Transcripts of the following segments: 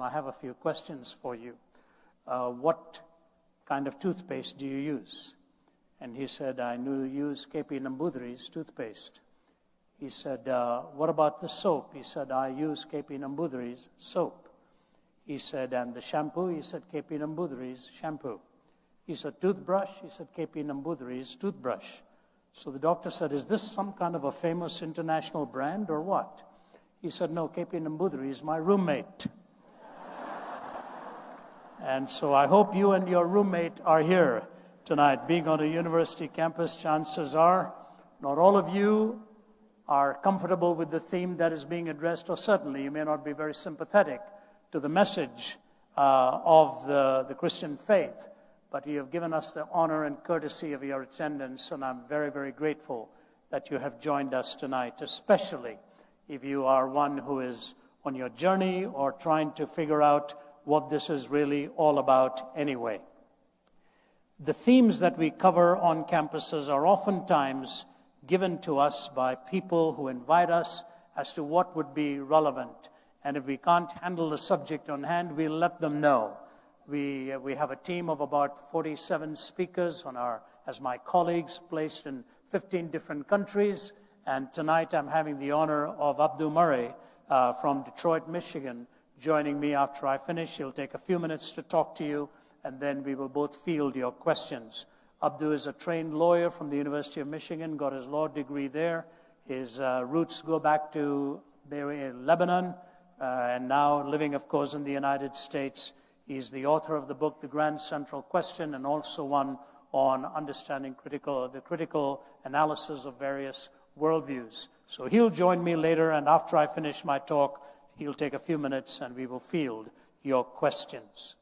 I have a few questions for you. What kind of toothpaste do you use? And he said, I use KP Nambudri's toothpaste. He said, what about the soap? He said, I use KP Nambudri's soap. He said, and the shampoo? He said, KP Nambudri's shampoo. He said, toothbrush? He said, KP Nambudri's toothbrush. So the doctor said, is this some kind of a famous international brand or what? He said, no, KP Nambudri is my roommate. And so I hope you and your roommate are here tonight. Being on a university campus, chances are not all of you are comfortable with the theme that is being addressed, or certainly you may not be very sympathetic to the message of the Christian faith. But you have given us the honor and courtesy of your attendance, and I'm very, very grateful that you have joined us tonight, especially if you are one who is on your journey or trying to figure out what this is really all about anyway. The themes that we cover on campuses are oftentimes given to us by people who invite us as to what would be relevant. And if we can't handle the subject on hand, we'll let them know. We have a team of about 47 speakers as my colleagues, placed in 15 different countries. And tonight I'm having the honor of Abdu Murray from Detroit, Michigan, joining me after I finish. He'll take a few minutes to talk to you, and then we will both field your questions. Abdu is a trained lawyer from the University of Michigan, got his law degree there. His roots go back to Lebanon, and now living, of course, in the United States. He's the author of the book, The Grand Central Question, and also one on understanding the critical analysis of various worldviews. So he'll join me later, and after I finish my talk, he'll take a few minutes and we will field your questions.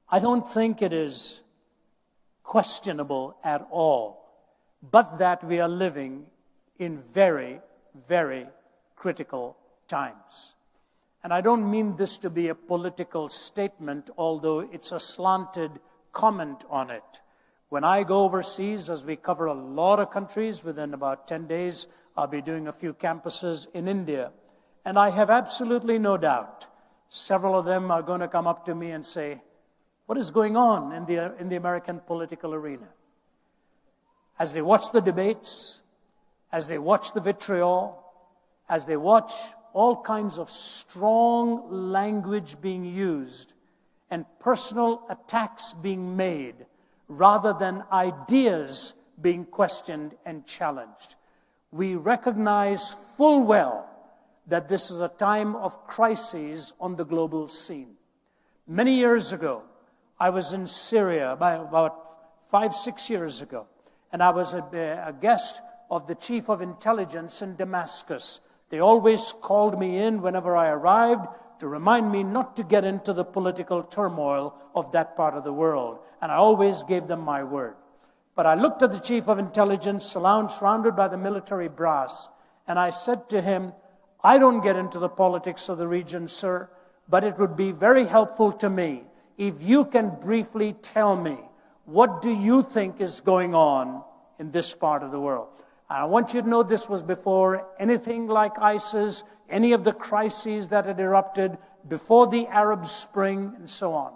I don't think it is questionable at all, but that we are living in very, very critical times. And I don't mean this to be a political statement, although it's a slanted comment on it. When I go overseas, as we cover a lot of countries, within about 10 days, I'll be doing a few campuses in India. And I have absolutely no doubt several of them are going to come up to me and say, what is going on in the American political arena? As they watch the debates, as they watch the vitriol, as they watch all kinds of strong language being used and personal attacks being made, rather than ideas being questioned and challenged. We recognize full well that this is a time of crises on the global scene. Many years ago, I was in Syria, about 5-6 years ago, and I was a guest of the chief of intelligence in Damascus. They always called me in whenever I arrived to remind me not to get into the political turmoil of that part of the world, and I always gave them my word. But I looked at the chief of intelligence, surrounded by the military brass, and I said to him, I don't get into the politics of the region, sir, but it would be very helpful to me if you can briefly tell me, what do you think is going on in this part of the world? And I want you to know this was before anything like ISIS, any of the crises that had erupted, before the Arab Spring, and so on.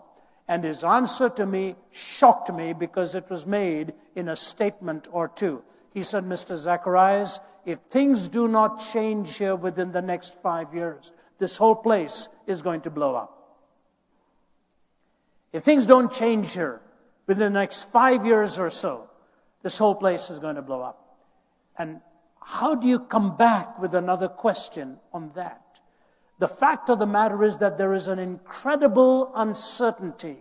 And his answer to me shocked me because it was made in a statement or two. He said, Mr. Zacharias, if things do not change here within the next 5 years, this whole place is going to blow up. If things don't change here within the next 5 years or so, this whole place is going to blow up. And how do you come back with another question on that? The fact of the matter is that there is an incredible uncertainty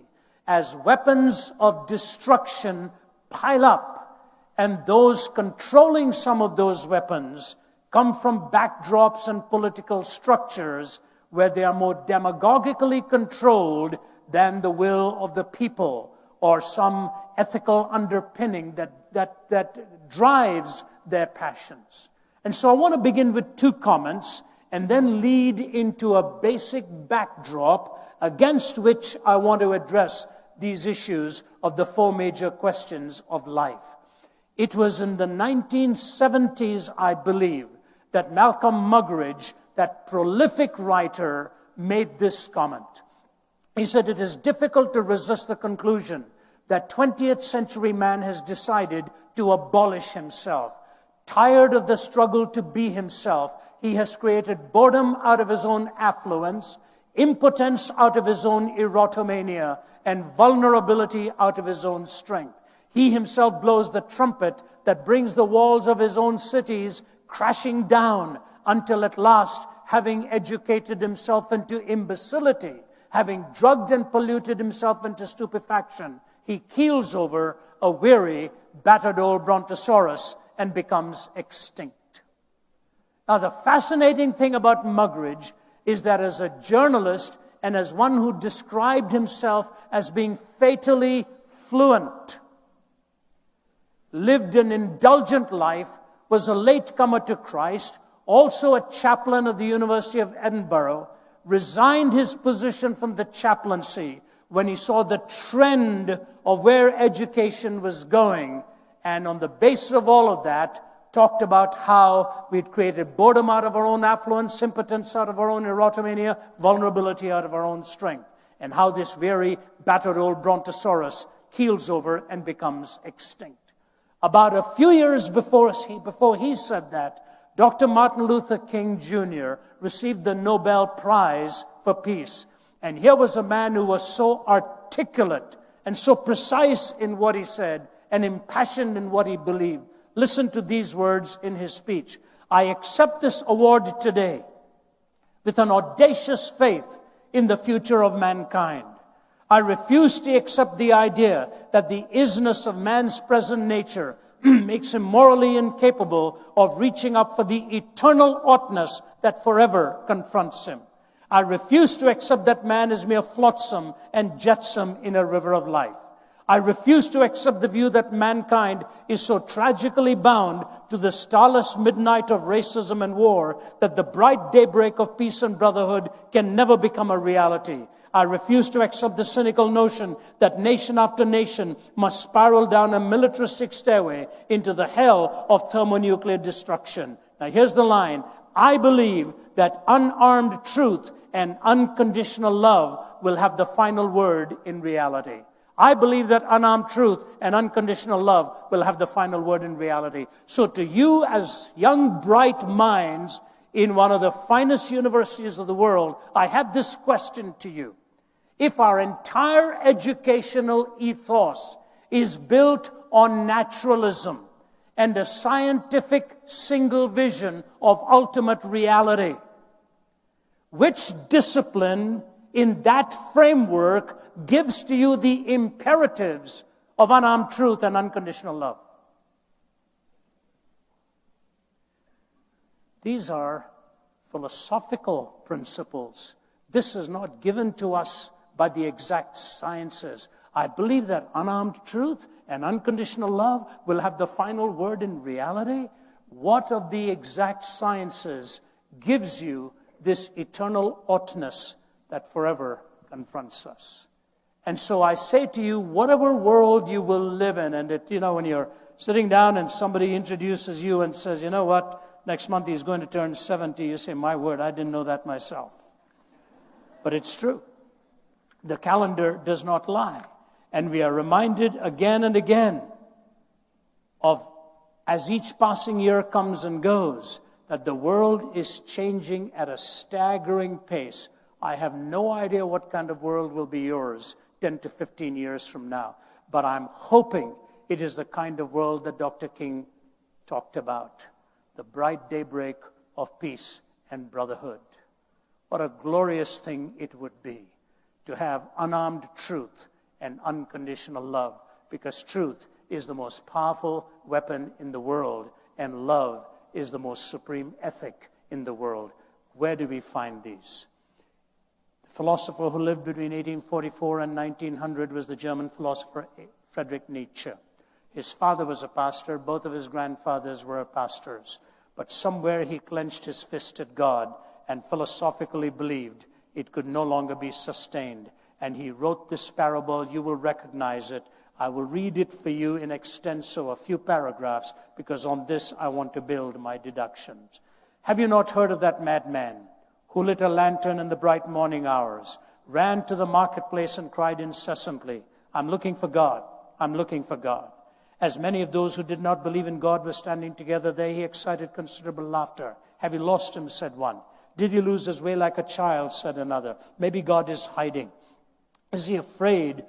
as weapons of destruction pile up, and those controlling some of those weapons come from backdrops and political structures where they are more demagogically controlled than the will of the people or some ethical underpinning that drives their passions. And so I want to begin with two comments and then lead into a basic backdrop against which I want to address these issues of the four major questions of life. It was in the 1970s, I believe, that Malcolm Muggeridge, that prolific writer, made this comment. He said, "It is difficult to resist the conclusion that 20th century man has decided to abolish himself. Tired of the struggle to be himself, he has created boredom out of his own affluence, impotence out of his own erotomania, and vulnerability out of his own strength. He himself blows the trumpet that brings the walls of his own cities crashing down until at last, having educated himself into imbecility, having drugged and polluted himself into stupefaction, he keels over a weary, battered old brontosaurus and becomes extinct." Now, the fascinating thing about Muggeridge is that as a journalist and as one who described himself as being fatally fluent, lived an indulgent life, was a latecomer to Christ, also a chaplain of the University of Edinburgh, resigned his position from the chaplaincy when he saw the trend of where education was going, and on the basis of all of that, talked about how we'd created boredom out of our own affluence, impotence out of our own erotomania, vulnerability out of our own strength, and how this weary, battered old brontosaurus keels over and becomes extinct. About a few years before he said that, Dr. Martin Luther King Jr. received the Nobel Prize for Peace. And here was a man who was so articulate and so precise in what he said and impassioned in what he believed. Listen to these words in his speech. "I accept this award today with an audacious faith in the future of mankind. I refuse to accept the idea that the isness of man's present nature makes him morally incapable of reaching up for the eternal oughtness that forever confronts him. I refuse to accept that man is mere flotsam and jetsam in a river of life. I refuse to accept the view that mankind is so tragically bound to the starless midnight of racism and war that the bright daybreak of peace and brotherhood can never become a reality. I refuse to accept the cynical notion that nation after nation must spiral down a militaristic stairway into the hell of thermonuclear destruction." Now here's the line. "I believe that unarmed truth and unconditional love will have the final word in reality." I believe that unarmed truth and unconditional love will have the final word in reality. So to you as young, bright minds in one of the finest universities of the world, I have this question to you. If our entire educational ethos is built on naturalism and a scientific single vision of ultimate reality, which discipline in that framework gives to you the imperatives of unarmed truth and unconditional love? These are philosophical principles. This is not given to us by the exact sciences. I believe that unarmed truth and unconditional love will have the final word in reality. What of the exact sciences gives you this eternal oughtness that forever confronts us? And so I say to you, whatever world you will live in, and when you're sitting down and somebody introduces you and says, "You know what, next month he's going to turn 70, you say, "My word, I didn't know that myself." But it's true. The calendar does not lie. And we are reminded again and again of, as each passing year comes and goes, that the world is changing at a staggering pace. I have no idea what kind of world will be yours 10 to 15 years from now. But I'm hoping it is the kind of world that Dr. King talked about. The bright daybreak of peace and brotherhood. What a glorious thing it would be to have unarmed truth and unconditional love, because truth is the most powerful weapon in the world, and love is the most supreme ethic in the world. Where do we find these? The philosopher who lived between 1844 and 1900 was the German philosopher Friedrich Nietzsche. His father was a pastor. Both of his grandfathers were pastors. But somewhere he clenched his fist at God and philosophically believed it could no longer be sustained. And he wrote this parable. You will recognize it. I will read it for you in extenso, a few paragraphs, because on this I want to build my deductions. Have you not heard of that madman who lit a lantern in the bright morning hours, ran to the marketplace and cried incessantly, I'm looking for God, I'm looking for God. As many of those who did not believe in God were standing together there, he excited considerable laughter. Have you lost him, said one. Did he lose his way like a child, said another. Maybe God is hiding. Is he afraid?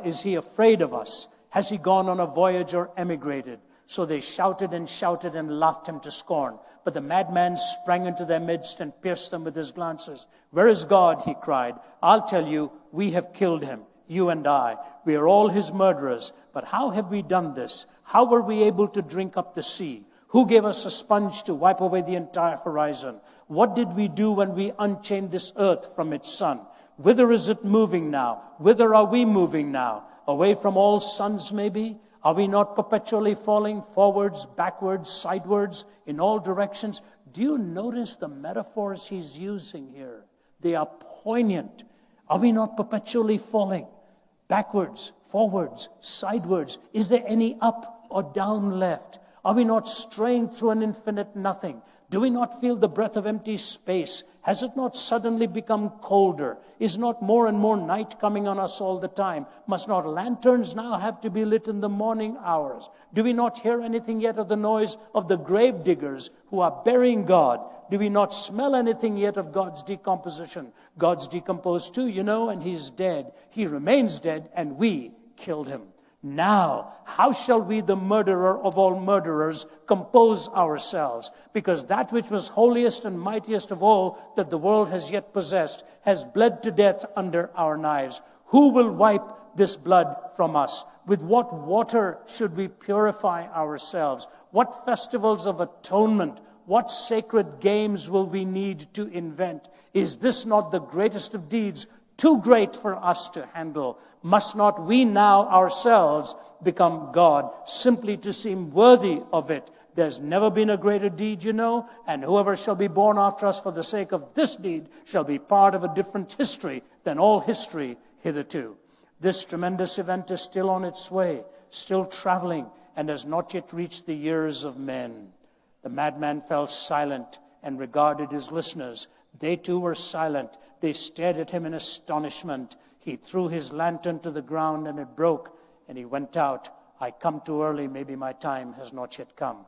Is he afraid of us? Has he gone on a voyage or emigrated? So they shouted and laughed him to scorn. But the madman sprang into their midst and pierced them with his glances. Where is God? He cried. I'll tell you, we have killed him, you and I. We are all his murderers. But how have we done this? How were we able to drink up the sea? Who gave us a sponge to wipe away the entire horizon? What did we do when we unchained this earth from its sun? Whither is it moving now? Whither are we moving now? Away from all suns, maybe? Are we not perpetually falling forwards, backwards, sidewards, in all directions? Do you notice the metaphors he's using here? They are poignant. Are we not perpetually falling backwards, forwards, sidewards? Is there any up or down left? Are we not straying through an infinite nothing? Do we not feel the breath of empty space? Has it not suddenly become colder? Is not more and more night coming on us all the time? Must not lanterns now have to be lit in the morning hours? Do we not hear anything yet of the noise of the grave diggers who are burying God? Do we not smell anything yet of God's decomposition? God's decomposed too, and he's dead. He remains dead, and we killed him. Now, how shall we, the murderer of all murderers, compose ourselves? Because that which was holiest and mightiest of all that the world has yet possessed has bled to death under our knives. Who will wipe this blood from us? With what water should we purify ourselves? What festivals of atonement? What sacred games will we need to invent? Is this not the greatest of deeds, too great for us to handle? Must not we now ourselves become God, simply to seem worthy of it? There's never been a greater deed, and whoever shall be born after us for the sake of this deed shall be part of a different history than all history hitherto. This tremendous event is still on its way, still traveling, and has not yet reached the ears of men. The madman fell silent and regarded his listeners. They too were silent. They stared at him in astonishment. He threw his lantern to the ground and it broke, and he went out. I come too early. Maybe my time has not yet come.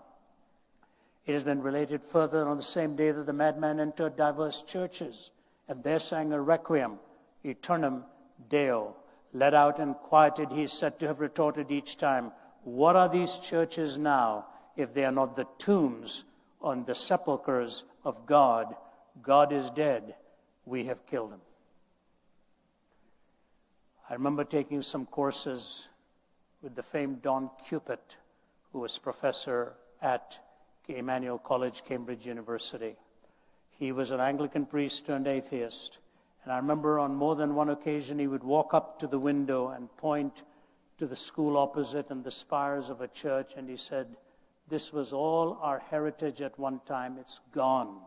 It has been related further on the same day that the madman entered diverse churches and there sang a requiem, Eternum Deo. Let out and quieted, he is said to have retorted each time, what are these churches now if they are not the tombs on the sepulchres of God? God is dead. We have killed him. I remember taking some courses with the famed Don Cupid, who was professor at Emmanuel College, Cambridge University. He was an Anglican priest turned atheist. And I remember on more than one occasion he would walk up to the window and point to the school opposite and the spires of a church, and he said, this was all our heritage at one time. It's gone.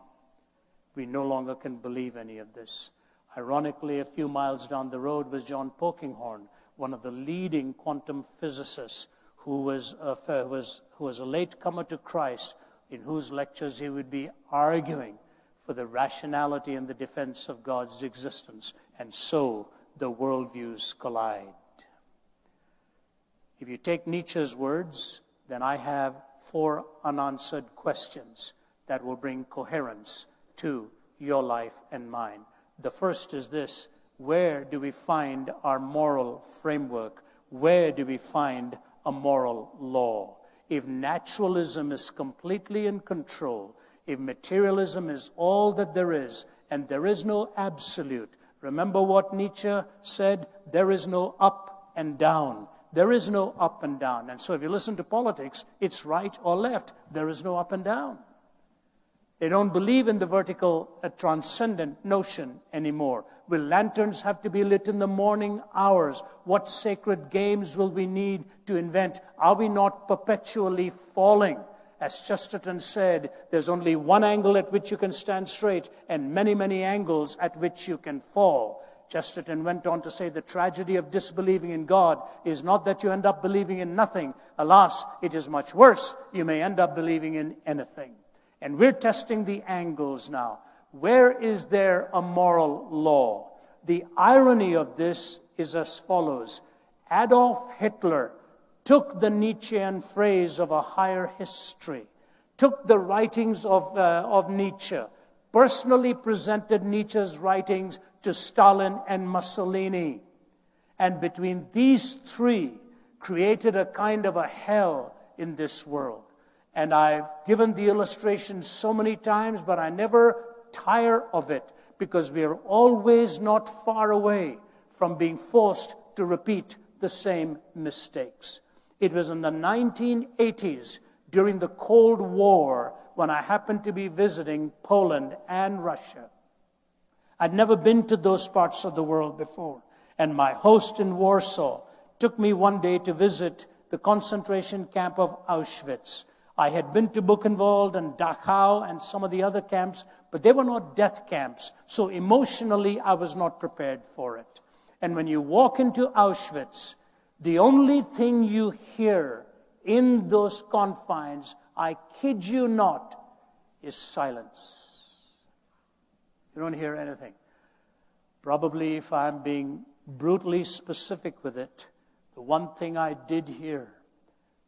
We no longer can believe any of this. Ironically, a few miles down the road was John Polkinghorne, one of the leading quantum physicists who was a latecomer to Christ, in whose lectures he would be arguing for the rationality and the defense of God's existence. And so the worldviews collide. If you take Nietzsche's words, then I have 4 unanswered questions that will bring coherence to your life and mine. The first is this: where do we find our moral framework? Where do we find a moral law? If naturalism is completely in control, if materialism is all that there is, and there is no absolute, remember what Nietzsche said, there is no up and down. There is no up and down. And so if you listen to politics, it's right or left. There is no up and down. They don't believe in the vertical, transcendent notion anymore. Will lanterns have to be lit in the morning hours? What sacred games will we need to invent? Are we not perpetually falling? As Chesterton said, there's only one angle at which you can stand straight and many, many angles at which you can fall. Chesterton went on to say the tragedy of disbelieving in God is not that you end up believing in nothing. Alas, it is much worse. You may end up believing in anything. And we're testing the angles now. Where is there a moral law? The irony of this is as follows. Adolf Hitler took the Nietzschean phrase of a higher history, took the writings of Nietzsche, personally presented Nietzsche's writings to Stalin and Mussolini, and between these three created a kind of a hell in this world. And I've given the illustration so many times, but I never tire of it, because we are always not far away from being forced to repeat the same mistakes. It was in the 1980s, during the Cold War, when I happened to be visiting Poland and Russia. I'd never been to those parts of the world before, and my host in Warsaw took me one day to visit the concentration camp of Auschwitz. I had been to Buchenwald and Dachau and some of the other camps, but they were not death camps, so emotionally I was not prepared for it. And when you walk into Auschwitz, the only thing you hear in those confines, I kid you not, is silence. You don't hear anything. Probably, if I'm being brutally specific with it, the one thing I did hear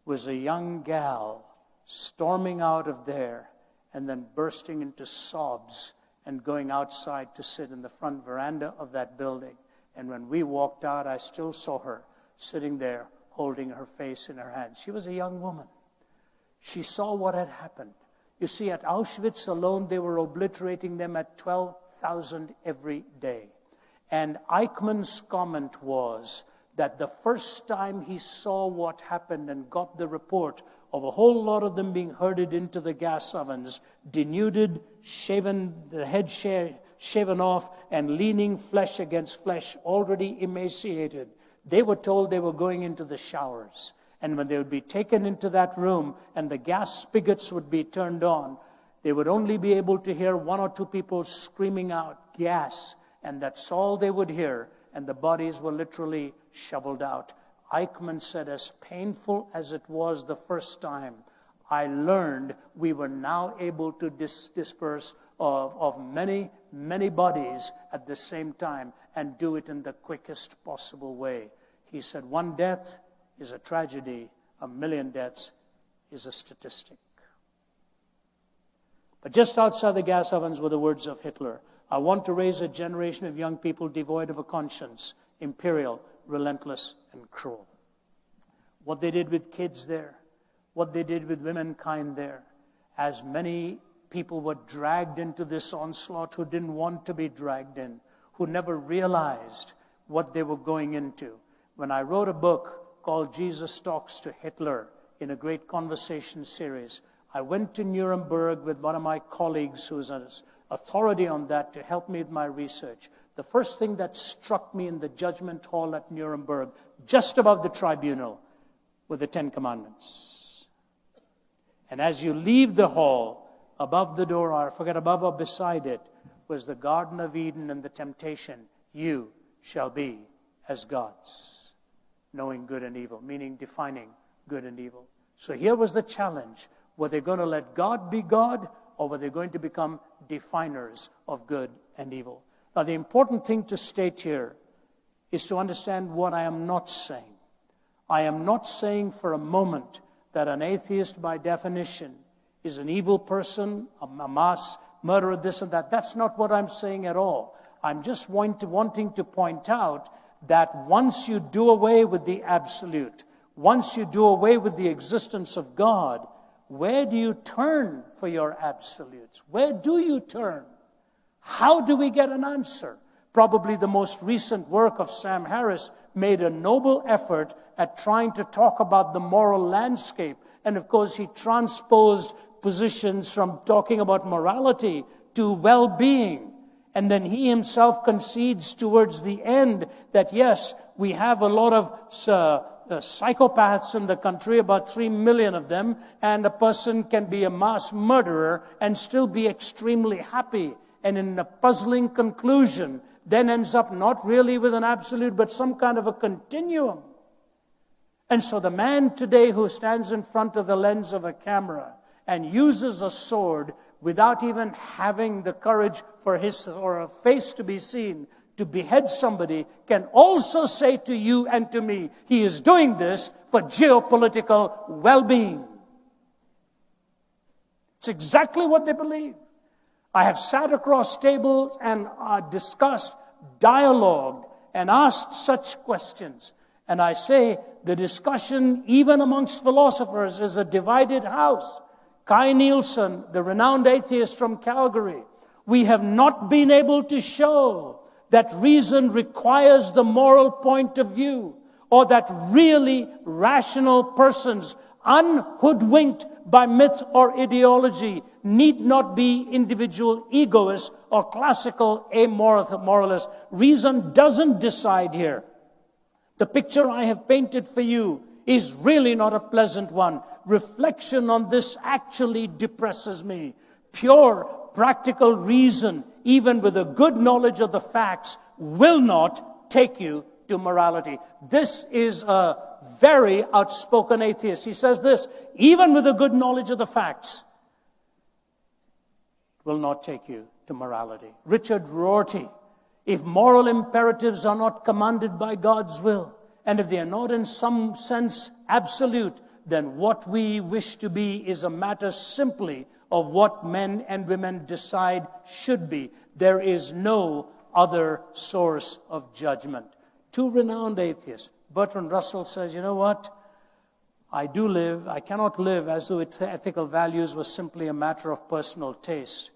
was a young gal storming out of there and then bursting into sobs and going outside to sit in the front veranda of that building. And when we walked out, I still saw her sitting there holding her face in her hands. She was a young woman. She saw what had happened. You see, at Auschwitz alone, they were obliterating them at 12,000 every day. And Eichmann's comment was that the first time he saw what happened and got the report of a whole lot of them being herded into the gas ovens, denuded, shaven, the head shaven off, and leaning flesh against flesh, already emaciated, they were told they were going into the showers. And when they would be taken into that room and the gas spigots would be turned on, they would only be able to hear one or two people screaming out, gas, and that's all they would hear, and the bodies were literally shoveled out. Eichmann said, as painful as it was the first time, I learned we were now able to disperse of many, many bodies at the same time and do it in the quickest possible way. He said, one death is a tragedy, 1 million deaths is a statistic. But just outside the gas ovens were the words of Hitler. I want to raise a generation of young people devoid of a conscience, imperial, relentless, and cruel. What they did with kids there, what they did with womankind there, as many people were dragged into this onslaught who didn't want to be dragged in, who never realized what they were going into. When I wrote a book called Jesus Talks to Hitler in a great conversation series, I went to Nuremberg with one of my colleagues who's an authority on that to help me with my research. The first thing that struck me in the judgment hall at Nuremberg, just above the tribunal, were the 10 Commandments. And as you leave the hall, above the door, or I forget above or beside it, was the Garden of Eden and the temptation, you shall be as gods, knowing good and evil, meaning defining good and evil. So here was the challenge. Were they going to let God be God, or were they going to become definers of good and evil? Now, the important thing to state here is to understand what I am not saying. I am not saying for a moment that an atheist, by definition, is an evil person, a mass murderer, this and that. That's not what I'm saying at all. I'm just wanting to point out that once you do away with the absolute, once you do away with the existence of God, where do you turn for your absolutes? Where do you turn? How do we get an answer? Probably the most recent work of Sam Harris made a noble effort at trying to talk about the moral landscape. And of course, he transposed positions from talking about morality to well-being. And then he himself concedes towards the end that, yes, we have a lot of psychopaths in the country, about 3 million of them, and a person can be a mass murderer and still be extremely happy. And in a puzzling conclusion, then ends up not really with an absolute, but some kind of a continuum. And so the man today who stands in front of the lens of a camera and uses a sword without even having the courage for his or her face to be seen, to behead somebody, can also say to you and to me, he is doing this for geopolitical well-being. It's exactly what they believe. I have sat across tables and discussed, dialogued, and asked such questions. And I say the discussion, even amongst philosophers, is a divided house. Kai Nielsen, the renowned atheist from Calgary, we have not been able to show that reason requires the moral point of view, or that really rational persons, unhoodwinked by myth or ideology, need not be individual egoists or classical amoralists. Reason doesn't decide here. The picture I have painted for you is really not a pleasant one. Reflection on this actually depresses me. Pure, practical reason, even with a good knowledge of the facts, will not take you to morality. This is a very outspoken atheist. He says this, even with a good knowledge of the facts, will not take you to morality. Richard Rorty, if moral imperatives are not commanded by God's will, and if they are not in some sense absolute, then what we wish to be is a matter simply of what men and women decide should be. There is no other source of judgment. Two renowned atheists. Bertrand Russell says, you know what? I cannot live as though ethical values were simply a matter of personal taste,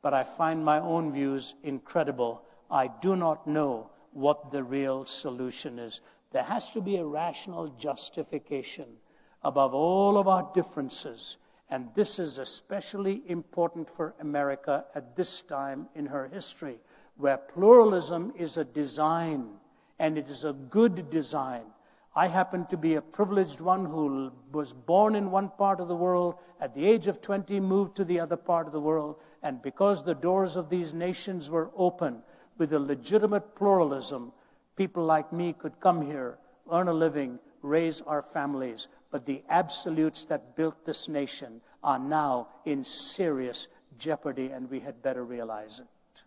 but I find my own views incredible. I do not know what the real solution is. There has to be a rational justification above all of our differences. And this is especially important for America at this time in her history, where pluralism is a design, and it is a good design. I happen to be a privileged one who was born in one part of the world, at the age of 20 moved to the other part of the world, and because the doors of these nations were open with a legitimate pluralism, people like me could come here, earn a living, raise our families. But the absolutes that built this nation are now in serious jeopardy, and we had better realize it.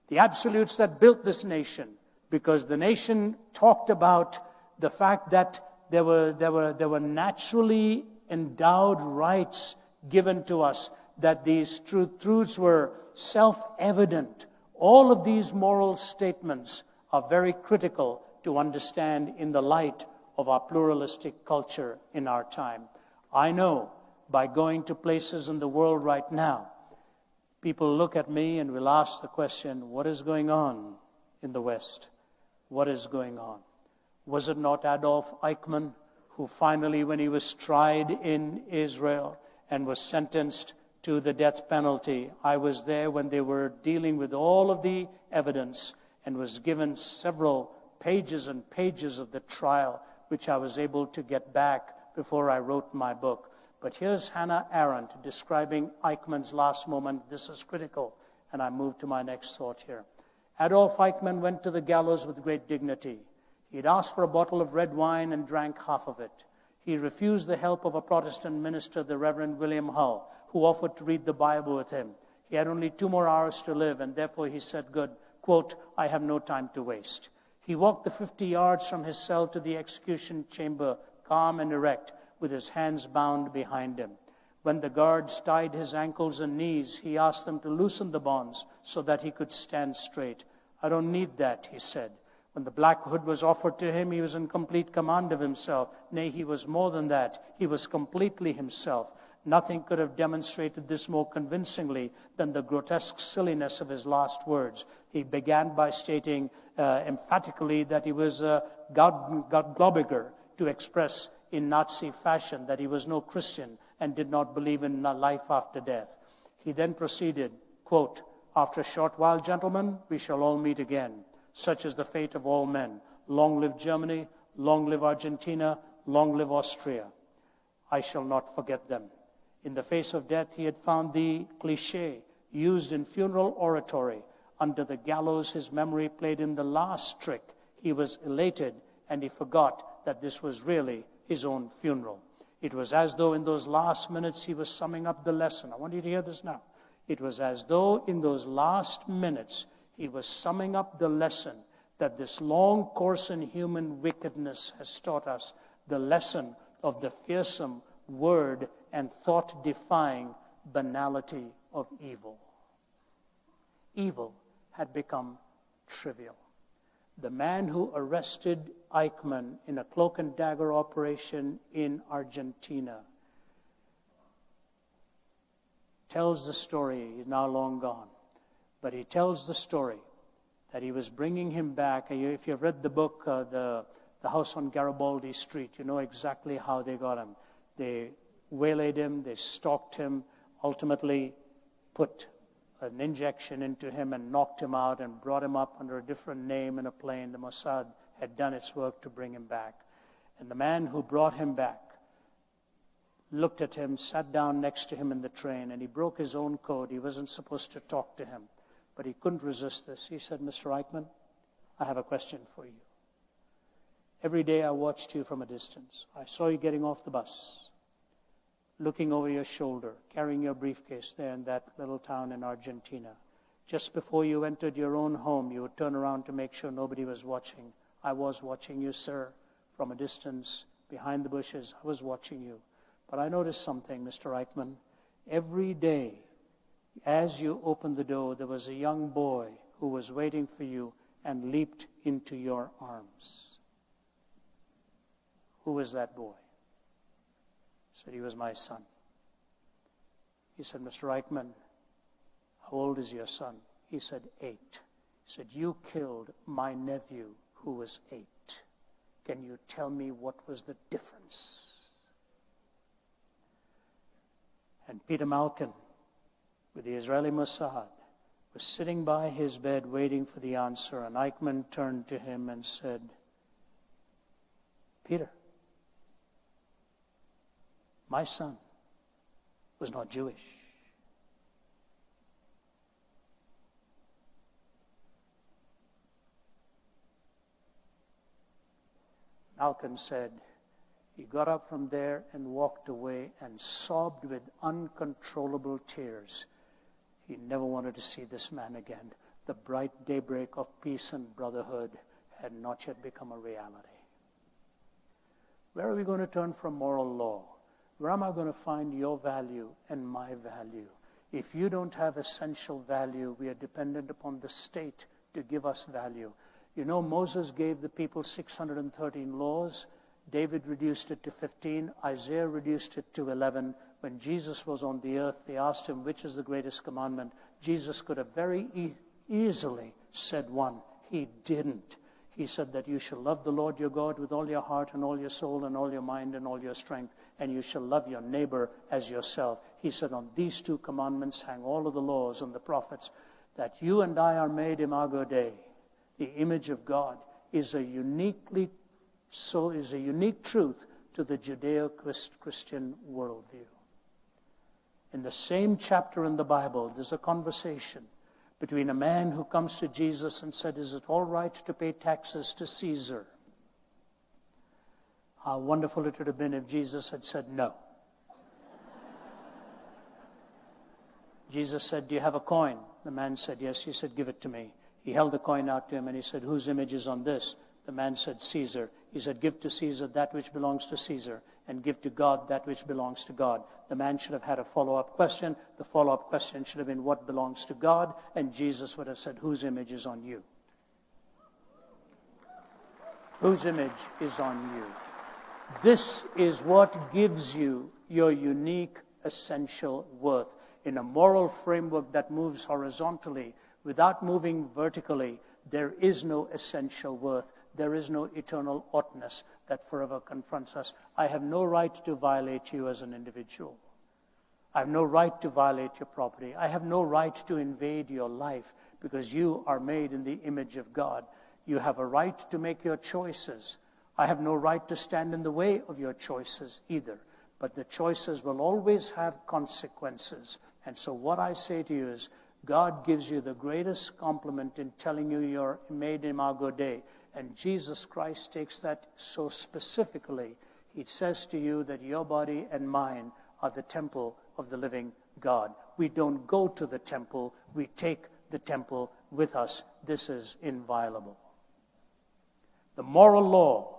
The absolutes that built this nation, because the nation talked about the fact that there were naturally endowed rights given to us, that these truths were self-evident. All of these moral statements are very critical to understand in the light of our pluralistic culture in our time. I know by going to places in the world right now, people look at me and will ask the question, what is going on in the West? What is going on? Was it not Adolf Eichmann who finally, when he was tried in Israel and was sentenced to the death penalty, I was there when they were dealing with all of the evidence and was given several pages and pages of the trial, which I was able to get back before I wrote my book. But here's Hannah Arendt describing Eichmann's last moment. This is critical, and I move to my next thought here. Adolf Eichmann went to the gallows with great dignity. He'd asked for a bottle of red wine and drank half of it. He refused the help of a Protestant minister, the Reverend William Hull, who offered to read the Bible with him. He had only 2 more hours to live, and therefore he said, good, quote, I have no time to waste. He walked the 50 yards from his cell to the execution chamber, calm and erect, with his hands bound behind him. When the guards tied his ankles and knees, he asked them to loosen the bonds so that he could stand straight. I don't need that, he said. When the black hood was offered to him, he was in complete command of himself. Nay, he was more than that. He was completely himself. Nothing could have demonstrated this more convincingly than the grotesque silliness of his last words. He began by stating emphatically that he was a Gläubiger, to express in Nazi fashion that he was no Christian and did not believe in life after death. He then proceeded, quote, after a short while, gentlemen, we shall all meet again. Such is the fate of all men. Long live Germany, long live Argentina, long live Austria. I shall not forget them. In the face of death, he had found the cliché used in funeral oratory. Under the gallows, his memory played in the last trick. He was elated, and he forgot that this was really his own funeral. It was as though in those last minutes he was summing up the lesson. I want you to hear this now. It was as though in those last minutes he was summing up the lesson that this long course in human wickedness has taught us, the lesson of the fearsome word and thought-defying banality of evil. Evil had become trivial. The man who arrested Eichmann in a cloak and dagger operation in Argentina tells the story. He's now long gone, but he tells the story that he was bringing him back. If you've read the book, the House on Garibaldi Street, you know exactly how they got him. They waylaid him, they stalked him, ultimately put an injection into him and knocked him out and brought him up under a different name in a plane. The Mossad had done its work to bring him back. And the man who brought him back looked at him, sat down next to him in the train, and he broke his own code. He wasn't supposed to talk to him, but he couldn't resist this. He said, "Mr. Eichmann, I have a question for you. Every day I watched you from a distance. I saw you getting off the bus, looking over your shoulder, carrying your briefcase there in that little town in Argentina. Just before you entered your own home, you would turn around to make sure nobody was watching. I was watching you, sir, from a distance, behind the bushes. I was watching you. But I noticed something, Mr. Eichmann. Every day, as you opened the door, there was a young boy who was waiting for you and leaped into your arms." Who was that boy? He said, "He was my son." He said, "Mr. Eichmann, how old is your son?" He said, 8. He said, "You killed my nephew who was 8. Can you tell me what was the difference?" And Peter Malkin, with the Israeli Mossad, was sitting by his bed waiting for the answer. And Eichmann turned to him and said, "Peter, my son was not Jewish." Malcolm said he got up from there and walked away and sobbed with uncontrollable tears. He never wanted to see this man again. The bright daybreak of peace and brotherhood had not yet become a reality. Where are we going to turn from moral law? Where am I going to find your value and my value? If you don't have essential value, we are dependent upon the state to give us value. You know, Moses gave the people 613 laws. David reduced it to 15. Isaiah reduced it to 11. When Jesus was on the earth, they asked him, which is the greatest commandment? Jesus could have very easily said one. He didn't. He said that you shall love the Lord your God with all your heart and all your soul and all your mind and all your strength, and you shall love your neighbor as yourself. He said, on these 2 commandments hang all of the laws and the prophets. That you and I are made imago Dei, the image of God, is a unique truth to the Judeo-Christian worldview. In the same chapter in the Bible, there's a conversation between a man who comes to Jesus and said, "Is it all right to pay taxes to Caesar?" How wonderful it would have been if Jesus had said no. Jesus said, "Do you have a coin?" The man said, "Yes." He said, "Give it to me." He held the coin out to him and he said, "Whose image is on this?" The man said, "Caesar." He said, "Give to Caesar that which belongs to Caesar, and give to God that which belongs to God." The man should have had a follow-up question. The follow-up question should have been, what belongs to God? And Jesus would have said, "Whose image is on you?" Whose image is on you? This is what gives you your unique essential worth. In a moral framework that moves horizontally without moving vertically, there is no essential worth. There is no eternal oughtness that forever confronts us. I have no right to violate you as an individual. I have no right to violate your property. I have no right to invade your life because you are made in the image of God. You have a right to make your choices. I have no right to stand in the way of your choices either. But the choices will always have consequences. And so what I say to you is, God gives you the greatest compliment in telling you you're made imago Dei. And Jesus Christ takes that so specifically. he says to you that your body and mine are the temple of the living God. We don't go to the temple, we take the temple with us. This is inviolable. The moral law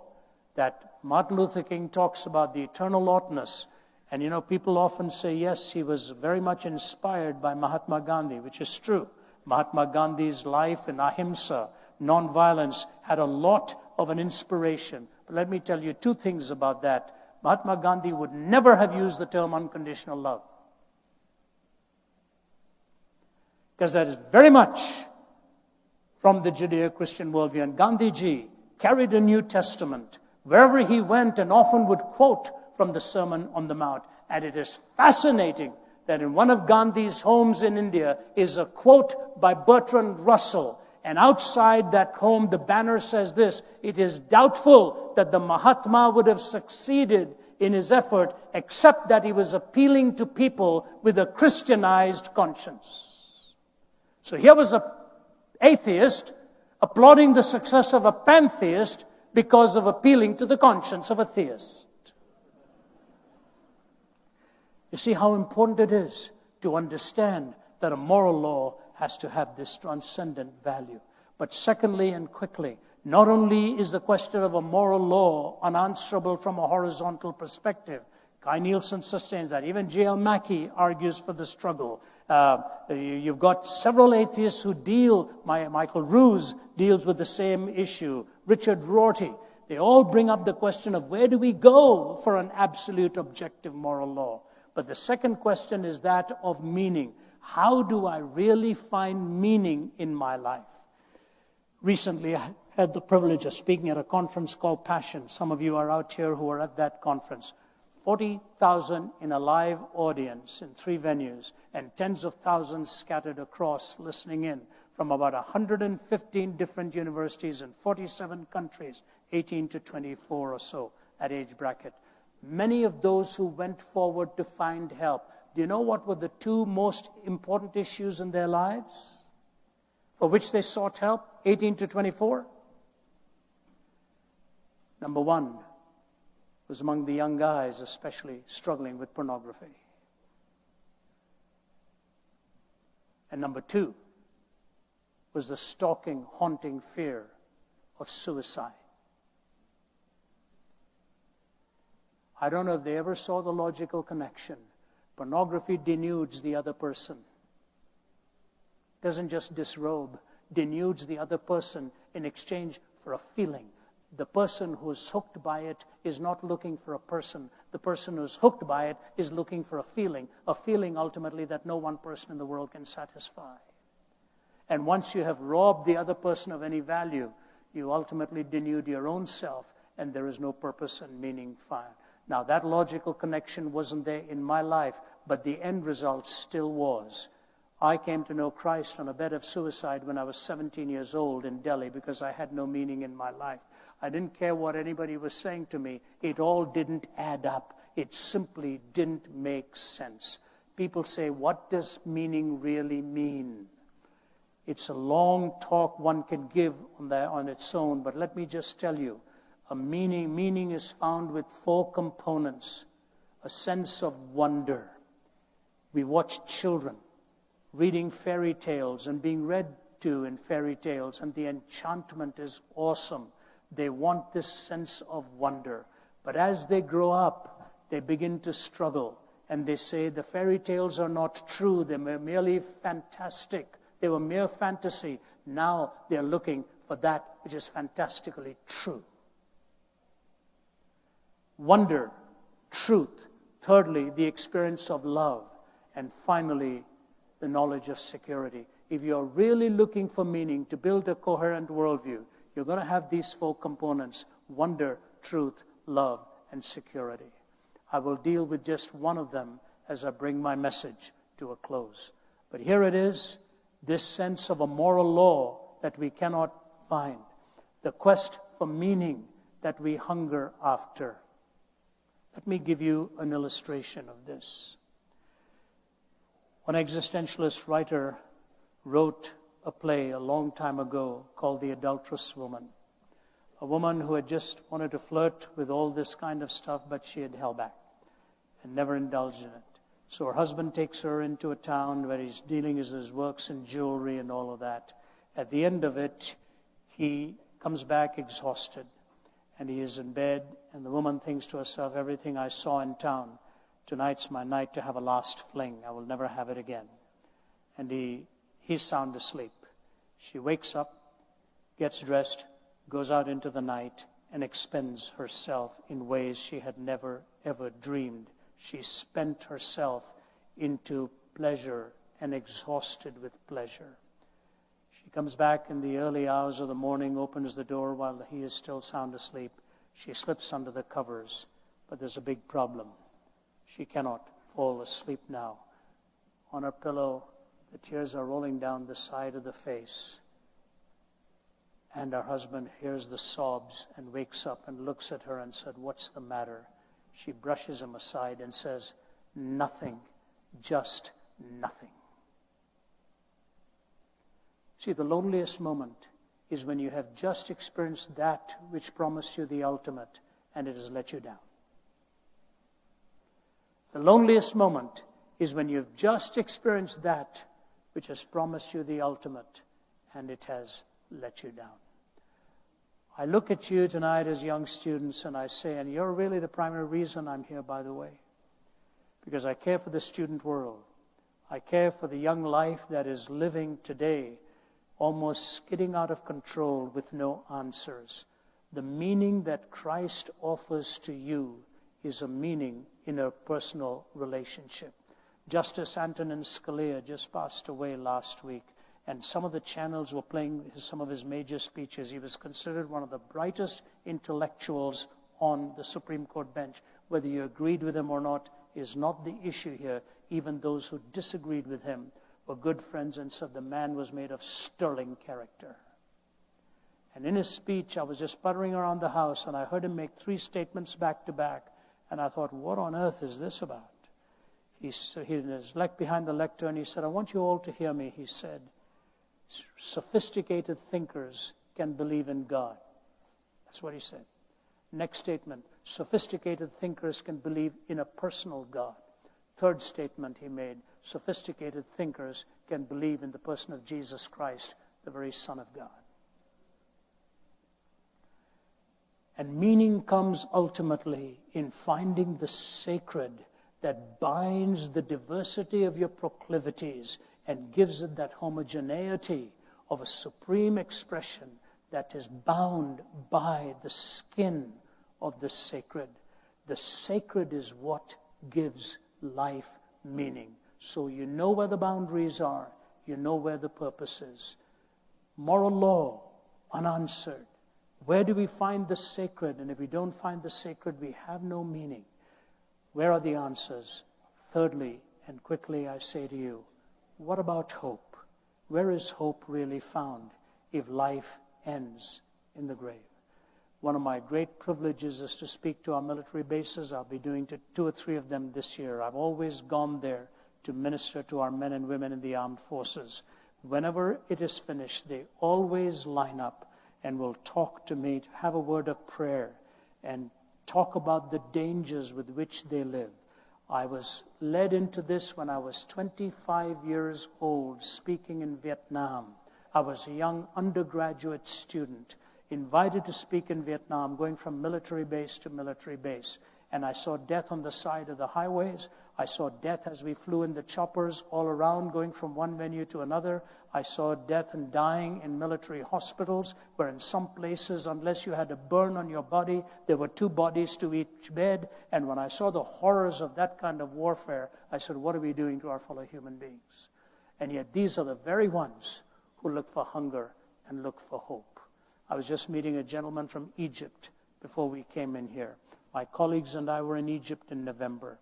that Martin Luther King talks about, the eternal lawness, and people often say, yes, he was very much inspired by Mahatma Gandhi, which is true. Mahatma Gandhi's life in ahimsa, non-violence, had a lot of an inspiration. But let me tell you two things about that. Mahatma Gandhi would never have used the term unconditional love, because that is very much from the Judeo-Christian worldview. And Gandhiji carried a New Testament wherever he went and often would quote from the Sermon on the Mount. And it is fascinating that in one of Gandhi's homes in India is a quote by Bertrand Russell. And outside that home, the banner says this: "It is doubtful that the Mahatma would have succeeded in his effort, except that he was appealing to people with a Christianized conscience." So here was an atheist applauding the success of a pantheist because of appealing to the conscience of a theist. You see how important it is to understand that a moral law has to have this transcendent value. But secondly and quickly, not only is the question of a moral law unanswerable from a horizontal perspective, Guy Nielsen sustains that. Even J.L. Mackie argues for the struggle. You've got several atheists who deal, Michael Ruse deals with the same issue, Richard Rorty. They all bring up the question of where do we go for an absolute objective moral law? But the second question is that of meaning. How do I really find meaning in my life? Recently, I had the privilege of speaking at a conference called Passion. Some of you are out here who are at that conference. 40,000 in a live audience in 3 venues, and tens of thousands scattered across listening in from about 115 different universities in 47 countries, 18 to 24 or so at age bracket. Many of those who went forward to find help, do you know what were the 2 most important issues in their lives for which they sought help, 18 to 24? Number 1 was among the young guys, especially struggling with pornography. And number 2 was the stalking, haunting fear of suicide. I don't know if they ever saw the logical connection. Pornography denudes the other person. Doesn't just disrobe, denudes the other person in exchange for a feeling. The person who's hooked by it is not looking for a person. The person who's hooked by it is looking for a feeling ultimately that no one person in the world can satisfy. And once you have robbed the other person of any value, you ultimately denude your own self, and there is no purpose and meaning found. Now, that logical connection wasn't there in my life, but the end result still was. I came to know Christ on a bed of suicide when I was 17 years old in Delhi because I had no meaning in my life. I didn't care what anybody was saying to me. It all didn't add up. It simply didn't make sense. People say, what does meaning really mean? It's a long talk one can give on its own, but let me just tell you, meaning is found with 4 components. A sense of wonder. We watch children reading fairy tales and being read to in fairy tales, and the enchantment is awesome. They want this sense of wonder. But as they grow up, they begin to struggle, and they say the fairy tales are not true. They were merely fantastic. They were mere fantasy. Now they're looking for that which is fantastically true. Wonder, truth. Thirdly, the experience of love. And finally, the knowledge of security. If you're really looking for meaning to build a coherent worldview, you're going to have these 4 components: wonder, truth, love, and security. I will deal with just one of them as I bring my message to a close. But here it is, this sense of a moral law that we cannot find. The quest for meaning that we hunger after. Let me give you an illustration of this. One existentialist writer wrote a play a long time ago called The Adulterous Woman. a woman who had just wanted to flirt with all this kind of stuff, but she had held back and never indulged in it. So her husband takes her into a town where he's dealing with his works in jewelry and all of that. At the end of it, he comes back exhausted, and he is in bed, and the woman thinks to herself, everything I saw in town, tonight's my night to have a last fling. I will never have it again. And he's sound asleep. She wakes up, gets dressed, goes out into the night, and expends herself in ways she had never, ever dreamed. She spent herself into pleasure and exhausted with pleasure. She comes back in the early hours of the morning, opens the door while he is still sound asleep. She slips under the covers, but there's a big problem. She cannot fall asleep now. On her pillow, the tears are rolling down the side of the face. And her husband hears the sobs and wakes up and looks at her and said, what's the matter? She brushes him aside and says, nothing, just nothing. See, the loneliest moment is when you have just experienced that which promised you the ultimate and it has let you down. The loneliest moment is when you've just experienced that which has promised you the ultimate and it has let you down. I look at you tonight as young students and I say, and you're really the primary reason I'm here, by the way, because I care for the student world. I care for the young life that is living today, almost skidding out of control with no answers. The meaning that Christ offers to you is a meaning in a personal relationship. Justice Antonin Scalia just passed away last week, and some of the channels were playing some of his major speeches. He was considered one of the brightest intellectuals on the Supreme Court bench. Whether you agreed with him or not is not the issue here. Even those who disagreed with him were good friends and said the man was made of sterling character. And in his speech, I was just puttering around the house, and I heard him make 3 statements back to back, and I thought, what on earth is this about? He was behind the lectern, he said, I want you all to hear me. He said, sophisticated thinkers can believe in God. That's what he said. Next statement, sophisticated thinkers can believe in a personal God. Third statement he made, sophisticated thinkers can believe in the person of Jesus Christ, the very Son of God. And meaning comes ultimately in finding the sacred that binds the diversity of your proclivities and gives it that homogeneity of a supreme expression that is bound by the skin of the sacred. The sacred is what gives life meaning. So you know where the boundaries are. You know where the purpose is. Moral law, unanswered. Where do we find the sacred? And if we don't find the sacred, we have no meaning. Where are the answers? Thirdly, and quickly I say to you, what about hope? Where is hope really found if life ends in the grave? One of my great privileges is to speak to our military bases. I'll be doing 2 or 3 of them this year. I've always gone there to minister to our men and women in the armed forces. Whenever it is finished, they always line up and will talk to me, to have a word of prayer, and talk about the dangers with which they live. I was led into this when I was 25 years old, speaking in Vietnam. I was a young undergraduate student, invited to speak in Vietnam, going from military base to military base. And I saw death on the side of the highways. I saw death as we flew in the choppers all around, going from one venue to another. I saw death and dying in military hospitals, where in some places, unless you had a burn on your body, there were 2 bodies to each bed. And when I saw the horrors of that kind of warfare, I said, what are we doing to our fellow human beings? And yet these are the very ones who look for hunger and look for hope. I was just meeting a gentleman from Egypt before we came in here. My colleagues and I were in Egypt in November.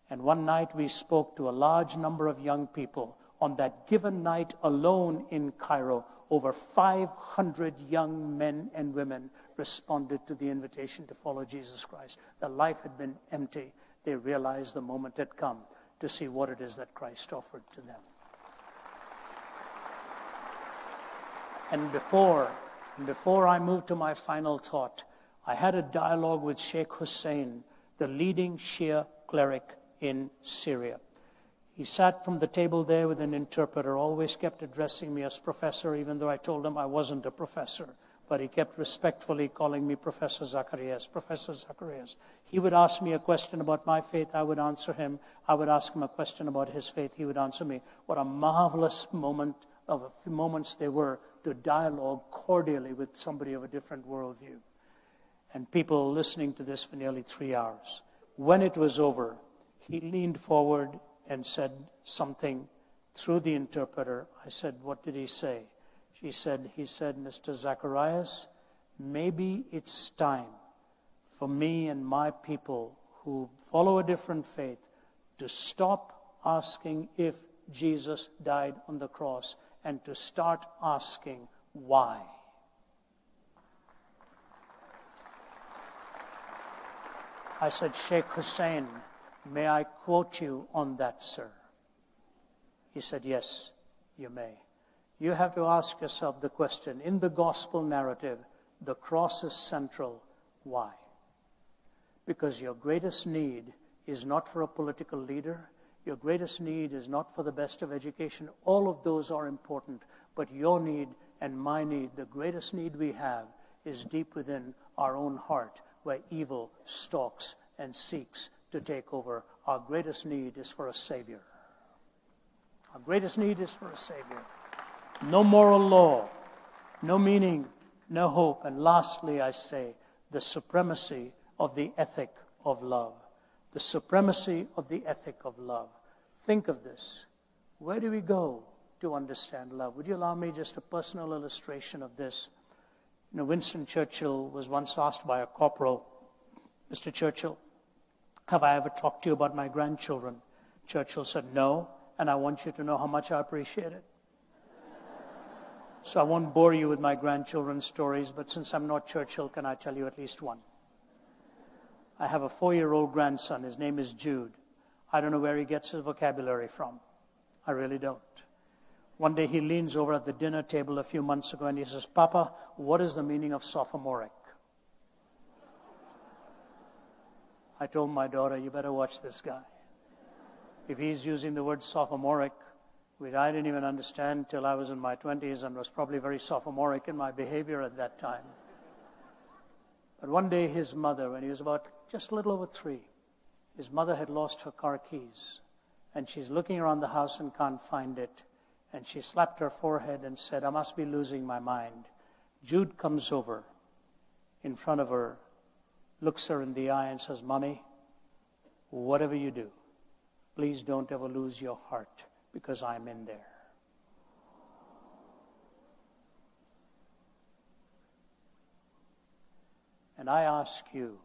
And one night we spoke to a large number of young people. On that given night alone in Cairo, over 500 young men and women responded to the invitation to follow Jesus Christ. Their life had been empty. They realized the moment had come to see what it is that Christ offered to them. And before And before I move to my final thought, I had a dialogue with Sheikh Hussein, the leading Shia cleric in Syria. He sat from the table there with an interpreter, always kept addressing me as professor, even though I told him I wasn't a professor. But he kept respectfully calling me Professor Zacharias, Professor Zacharias. He would ask me a question about my faith, I would answer him. I would ask him a question about his faith, he would answer me. What a marvelous moments they were to dialogue cordially with somebody of a different worldview. And people listening to this for nearly 3 hours. When it was over, he leaned forward and said something through the interpreter. I said, what did he say? He said, Mr. Zacharias, maybe it's time for me and my people who follow a different faith to stop asking if Jesus died on the cross and to start asking why. I said, Sheikh Hussein, may I quote you on that, sir? He said, yes, you may. You have to ask yourself the question, in the gospel narrative, the cross is central. Why? Because your greatest need is not for a political leader. Your greatest need is not for the best of education. All of those are important. But your need and my need, the greatest need we have, is deep within our own heart, where evil stalks and seeks to take over. Our greatest need is for a Savior. Our greatest need is for a Savior. No moral law, no meaning, no hope. And lastly, I say, the supremacy of the ethic of love. The supremacy of the ethic of love. Think of this. Where do we go to understand love? Would you allow me just a personal illustration of this? You know, Winston Churchill was once asked by a corporal, Mr. Churchill, have I ever talked to you about my grandchildren? Churchill said, no, and I want you to know how much I appreciate it. So I won't bore you with my grandchildren's stories, but since I'm not Churchill, can I tell you at least one? I have a 4-year-old grandson. His name is Jude. I don't know where he gets his vocabulary from. I really don't. One day he leans over at the dinner table a few months ago and he says, Papa, what is the meaning of sophomoric? I told my daughter, you better watch this guy. If he's using the word sophomoric, which I didn't even understand till I was in my 20s and was probably very sophomoric in my behavior at that time. But one day his mother, when he was about just a little over 3, his mother had lost her car keys. And she's looking around the house and can't find it. And she slapped her forehead and said, I must be losing my mind. Jude comes over in front of her, looks her in the eye and says, Mommy, whatever you do, please don't ever lose your heart, because I'm in there. And I ask you,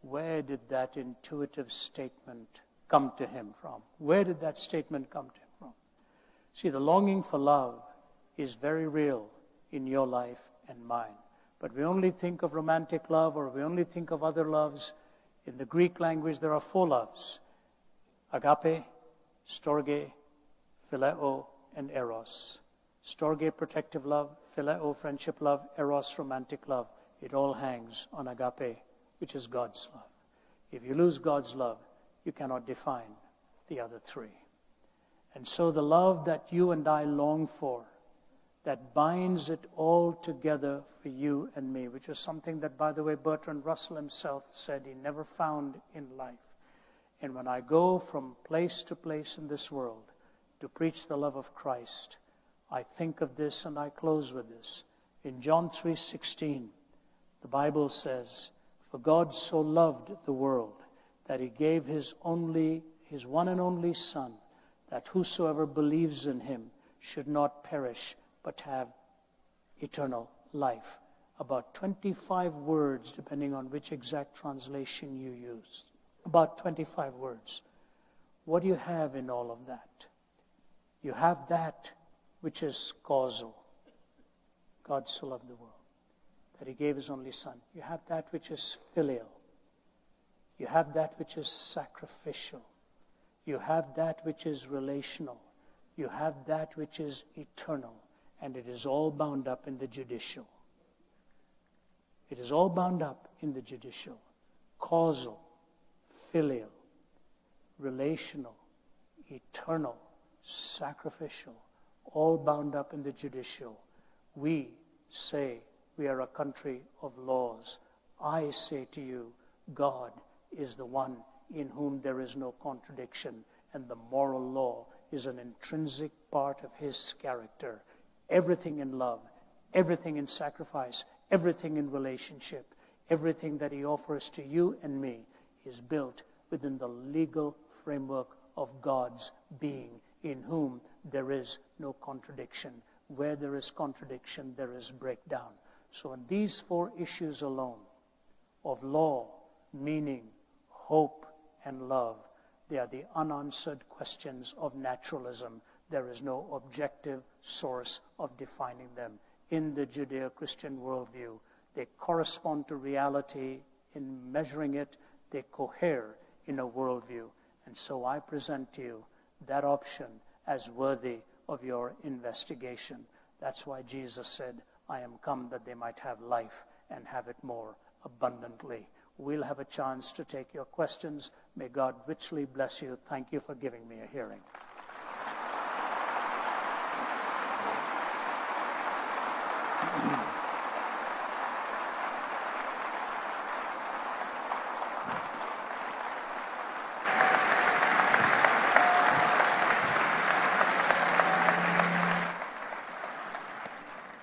where did that intuitive statement come to him from? Where did that statement come to him from? See, the longing for love is very real in your life and mine. But we only think of romantic love, or we only think of other loves. In the Greek language, there are 4 loves: agape, storge, phileo, and eros. Storge, protective love; phileo, friendship love; eros, romantic love. It all hangs on agape, which is God's love. If you lose God's love, you cannot define the other 3. And so the love that you and I long for, that binds it all together for you and me, which is something that, by the way, Bertrand Russell himself said he never found in life. And when I go from place to place in this world to preach the love of Christ, I think of this, and I close with this. In John 3:16, the Bible says, For God so loved the world that he gave his one and only Son, that whosoever believes in him should not perish, but have eternal life. About 25 words, depending on which exact translation you use. About 25 words. What do you have in all of that? You have that which is causal. God so loved the world that he gave his only Son. You have that which is filial. You have that which is sacrificial. You have that which is relational. You have that which is eternal. And it is all bound up in the judicial. It is all bound up in the judicial, causal, filial, relational, eternal, sacrificial, all bound up in the judicial. We say we are a country of laws. I say to you, God is the one in whom there is no contradiction, and the moral law is an intrinsic part of his character. Everything in love, everything in sacrifice, everything in relationship, everything that he offers to you and me is built within the legal framework of God's being, in whom there is no contradiction. Where there is contradiction, there is breakdown. So in these 4 issues alone, of law, meaning, hope, and love, they are the unanswered questions of naturalism. There is no objective source of defining them. In the Judeo-Christian worldview, they correspond to reality in measuring it. They cohere in a worldview. And so I present to you that option as worthy of your investigation. That's why Jesus said, I am come that they might have life and have it more abundantly. We'll have a chance to take your questions. May God richly bless you. Thank you for giving me a hearing.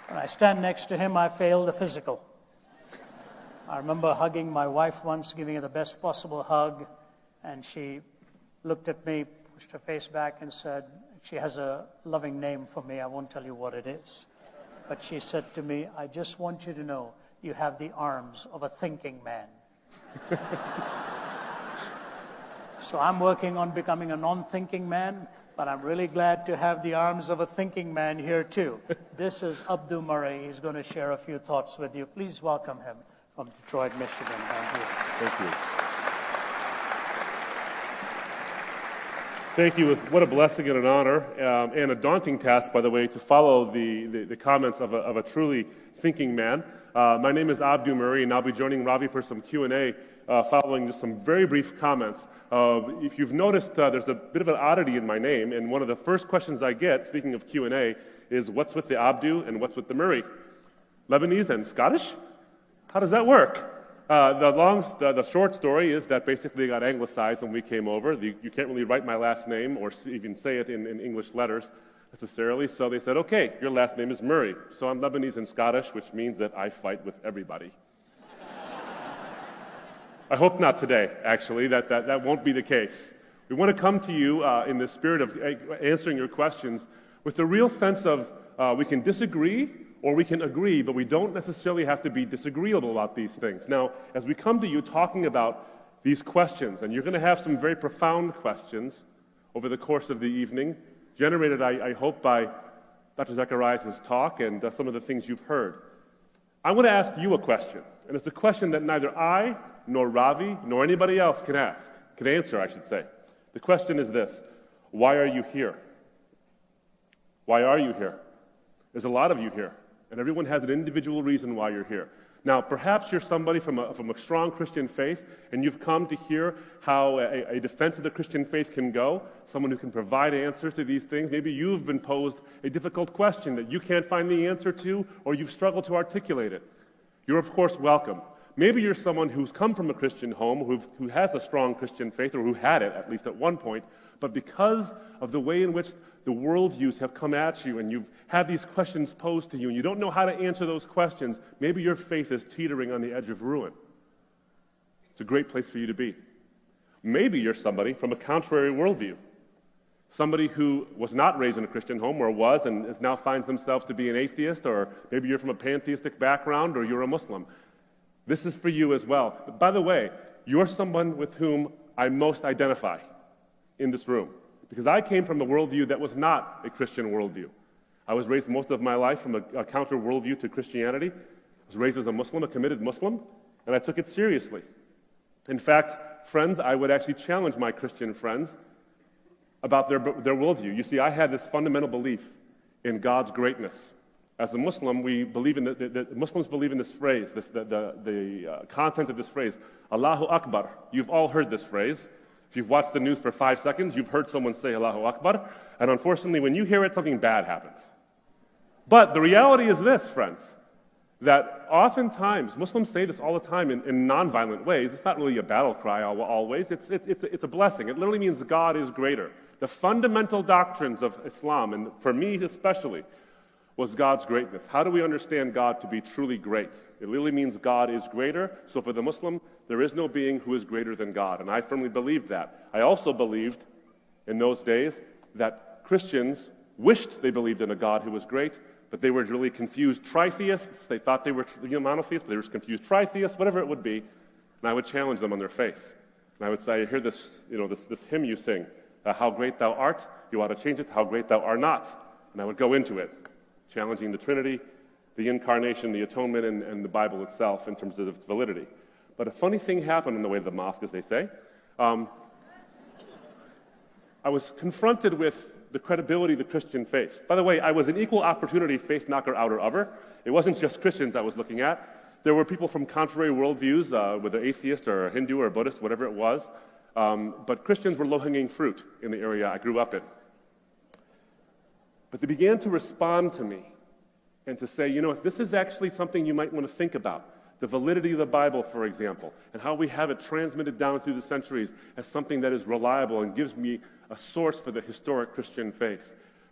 When I stand next to him, I fail the physical. I remember hugging my wife once, giving her the best possible hug, and she looked at me, pushed her face back, and said, she has a loving name for me, I won't tell you what it is. But she said to me, I just want you to know you have the arms of a thinking man. So I'm working on becoming a non-thinking man, but I'm really glad to have the arms of a thinking man here too. This is Abdu Murray. He's going to share a few thoughts with you. Please welcome him from Detroit, Michigan. Thank you. Thank you. Thank you. What a blessing and an honor, and a daunting task, by the way, to follow the comments of a truly thinking man. My name is Abdu Murray, and I'll be joining Ravi for some Q&A following just some very brief comments. If you've noticed, there's a bit of an oddity in my name, and one of the first questions I get, speaking of Q&A, is what's with the Abdu and what's with the Murray? Lebanese and Scottish? How does that work? The short story is that basically it got anglicized when we came over. You can't really write my last name or even say it in English letters necessarily, so they said, okay, your last name is Murray. So I'm Lebanese and Scottish, which means that I fight with everybody. I hope not today, actually, that won't be the case. We want to come to you in the spirit of answering your questions with the real sense of we can disagree or we can agree, but we don't necessarily have to be disagreeable about these things. Now, as we come to you talking about these questions, and you're going to have some very profound questions over the course of the evening, generated, I hope, by Dr. Zacharias' talk and some of the things you've heard. I want to ask you a question, and it's a question that neither I nor Ravi nor anybody else can answer, I should say. The question is this: why are you here? Why are you here? There's a lot of you here, and everyone has an individual reason why you're here. Now, perhaps you're somebody from a strong Christian faith, and you've come to hear how a defense of the Christian faith can go, someone who can provide answers to these things. Maybe you've been posed a difficult question that you can't find the answer to, or you've struggled to articulate it. You're, of course, welcome. Maybe you're someone who's come from a Christian home, who has a strong Christian faith, or who had it, at least at one point, but because of the way in which the worldviews have come at you, and you've had these questions posed to you, and you don't know how to answer those questions, maybe your faith is teetering on the edge of ruin. It's a great place for you to be. Maybe you're somebody from a contrary worldview, somebody who was not raised in a Christian home, or was, and now finds themselves to be an atheist, or maybe you're from a pantheistic background, or you're a Muslim. This is for you as well. But by the way, you're someone with whom I most identify in this room, because I came from a worldview that was not a Christian worldview. I was raised most of my life from a counter worldview to Christianity. I was raised as a Muslim, a committed Muslim, and I took it seriously. In fact, friends, I would actually challenge my Christian friends about their worldview. You see, I had this fundamental belief in God's greatness, As a Muslim, we believe in the Muslims believe in this phrase, the content of this phrase, Allahu Akbar. You've all heard this phrase. If you've watched the news for 5 seconds, you've heard someone say Allahu Akbar, and unfortunately, when you hear it, something bad happens. But the reality is this, friends, that oftentimes, Muslims say this all the time in non-violent ways. It's not really a battle cry always. It's a blessing. It literally means God is greater. The fundamental doctrines of Islam, and for me especially, was God's greatness. How do we understand God to be truly great? It literally means God is greater. So for the Muslim, there is no being who is greater than God. And I firmly believed that. I also believed in those days that Christians wished they believed in a God who was great, but they were really confused tritheists. They thought they were monotheists, but they were confused tritheists, whatever it would be. And I would challenge them on their faith. And I would say, I hear this, this hymn you sing, how great thou art, you ought to change it, how great thou art not. And I would go into it, challenging the Trinity, the Incarnation, the Atonement, and the Bible itself in terms of its validity. But a funny thing happened in the way of the mosque, as they say. I was confronted with the credibility of the Christian faith. By the way, I was an equal opportunity faith knocker outer over. It wasn't just Christians I was looking at. There were people from contrary worldviews, whether atheist or a Hindu or a Buddhist, whatever it was. But Christians were low-hanging fruit in the area I grew up in. But they began to respond to me and to say, if this is actually something you might want to think about, the validity of the Bible, for example, and how we have it transmitted down through the centuries as something that is reliable and gives me a source for the historic Christian faith,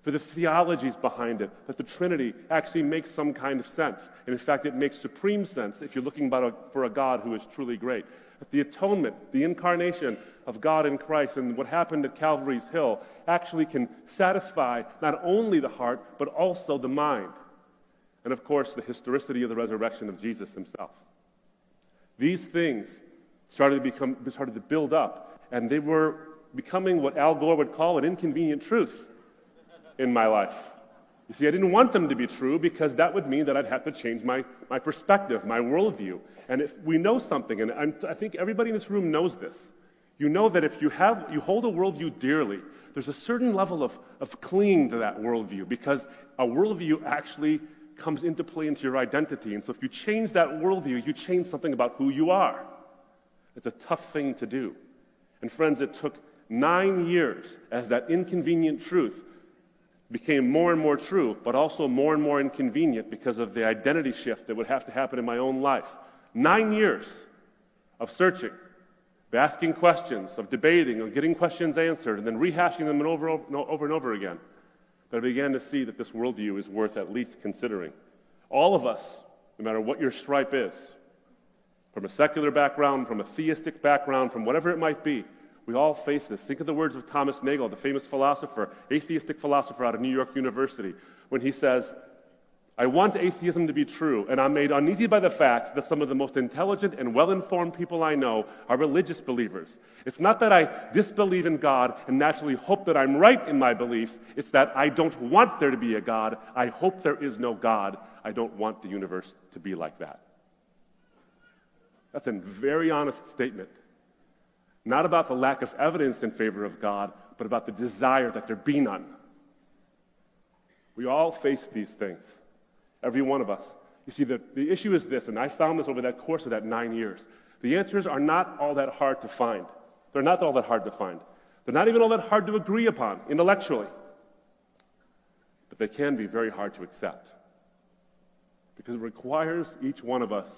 for the theologies behind it, that the Trinity actually makes some kind of sense. And in fact, it makes supreme sense if you're looking for a God who is truly great. That the atonement, the incarnation of God in Christ and what happened at Calvary's Hill actually can satisfy not only the heart, but also the mind. And of course, the historicity of the resurrection of Jesus himself. These things started to build up, and they were becoming what Al Gore would call an inconvenient truth in my life. You see, I didn't want them to be true because that would mean that I'd have to change my perspective, my worldview. And if we know something, and I think everybody in this room knows this, you know that if you hold a worldview dearly, there's a certain level of clinging to that worldview because a worldview actually comes into play into your identity. And so if you change that worldview, you change something about who you are. It's a tough thing to do. And friends, it took 9 years as that inconvenient truth became more and more true, but also more and more inconvenient because of the identity shift that would have to happen in my own life. 9 years of searching, of asking questions, of debating, of getting questions answered, and then rehashing them over and over again. But I began to see that this worldview is worth at least considering. All of us, no matter what your stripe is, from a secular background, from a theistic background, from whatever it might be, we all face this. Think of the words of Thomas Nagel, the famous philosopher, atheistic philosopher out of New York University, when he says, I want atheism to be true, and I'm made uneasy by the fact that some of the most intelligent and well-informed people I know are religious believers. It's not that I disbelieve in God and naturally hope that I'm right in my beliefs. It's that I don't want there to be a God. I hope there is no God. I don't want the universe to be like that. That's a very honest statement. Not about the lack of evidence in favor of God, but about the desire that there be none. We all face these things. Every one of us. You see, the issue is this, and I found this over that course of that 9 years. The answers are not all that hard to find. They're not all that hard to find. They're not even all that hard to agree upon intellectually. But they can be very hard to accept. Because it requires each one of us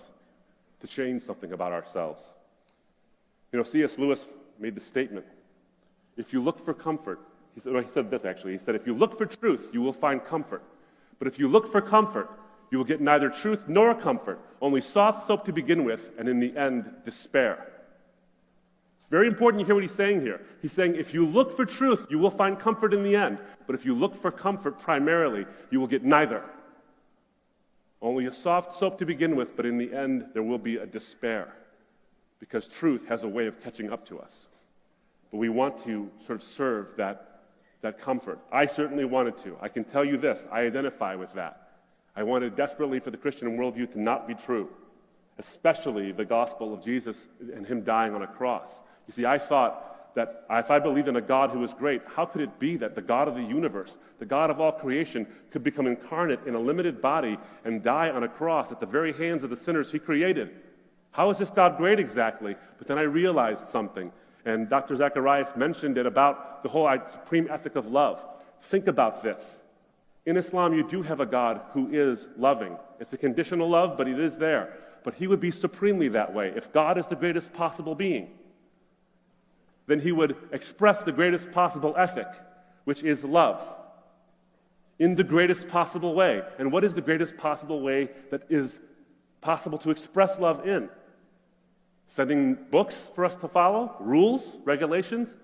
to change something about ourselves. C.S. Lewis made the statement, if you look for comfort, he said this actually, he said, if you look for truth, you will find comfort. But if you look for comfort, you will get neither truth nor comfort, only soft soap to begin with, and in the end, despair. It's very important you hear what he's saying here. He's saying if you look for truth, you will find comfort in the end. But if you look for comfort primarily, you will get neither. Only a soft soap to begin with, but in the end, there will be a despair. Because truth has a way of catching up to us. But we want to sort of serve that comfort. I certainly wanted to. I can tell you this, I identify with that. I wanted desperately for the Christian worldview to not be true, especially the gospel of Jesus and him dying on a cross. You see, I thought that if I believed in a God who was great, how could it be that the God of the universe, the God of all creation, could become incarnate in a limited body and die on a cross at the very hands of the sinners he created? How is this God great exactly? But then I realized something, and Dr. Zacharias mentioned it about the whole supreme ethic of love. Think about this. In Islam, you do have a God who is loving. It's a conditional love, but it is there. But he would be supremely that way. If God is the greatest possible being, then he would express the greatest possible ethic, which is love, in the greatest possible way. And what is the greatest possible way that is possible to express love in? Sending books for us to follow, rules, regulations.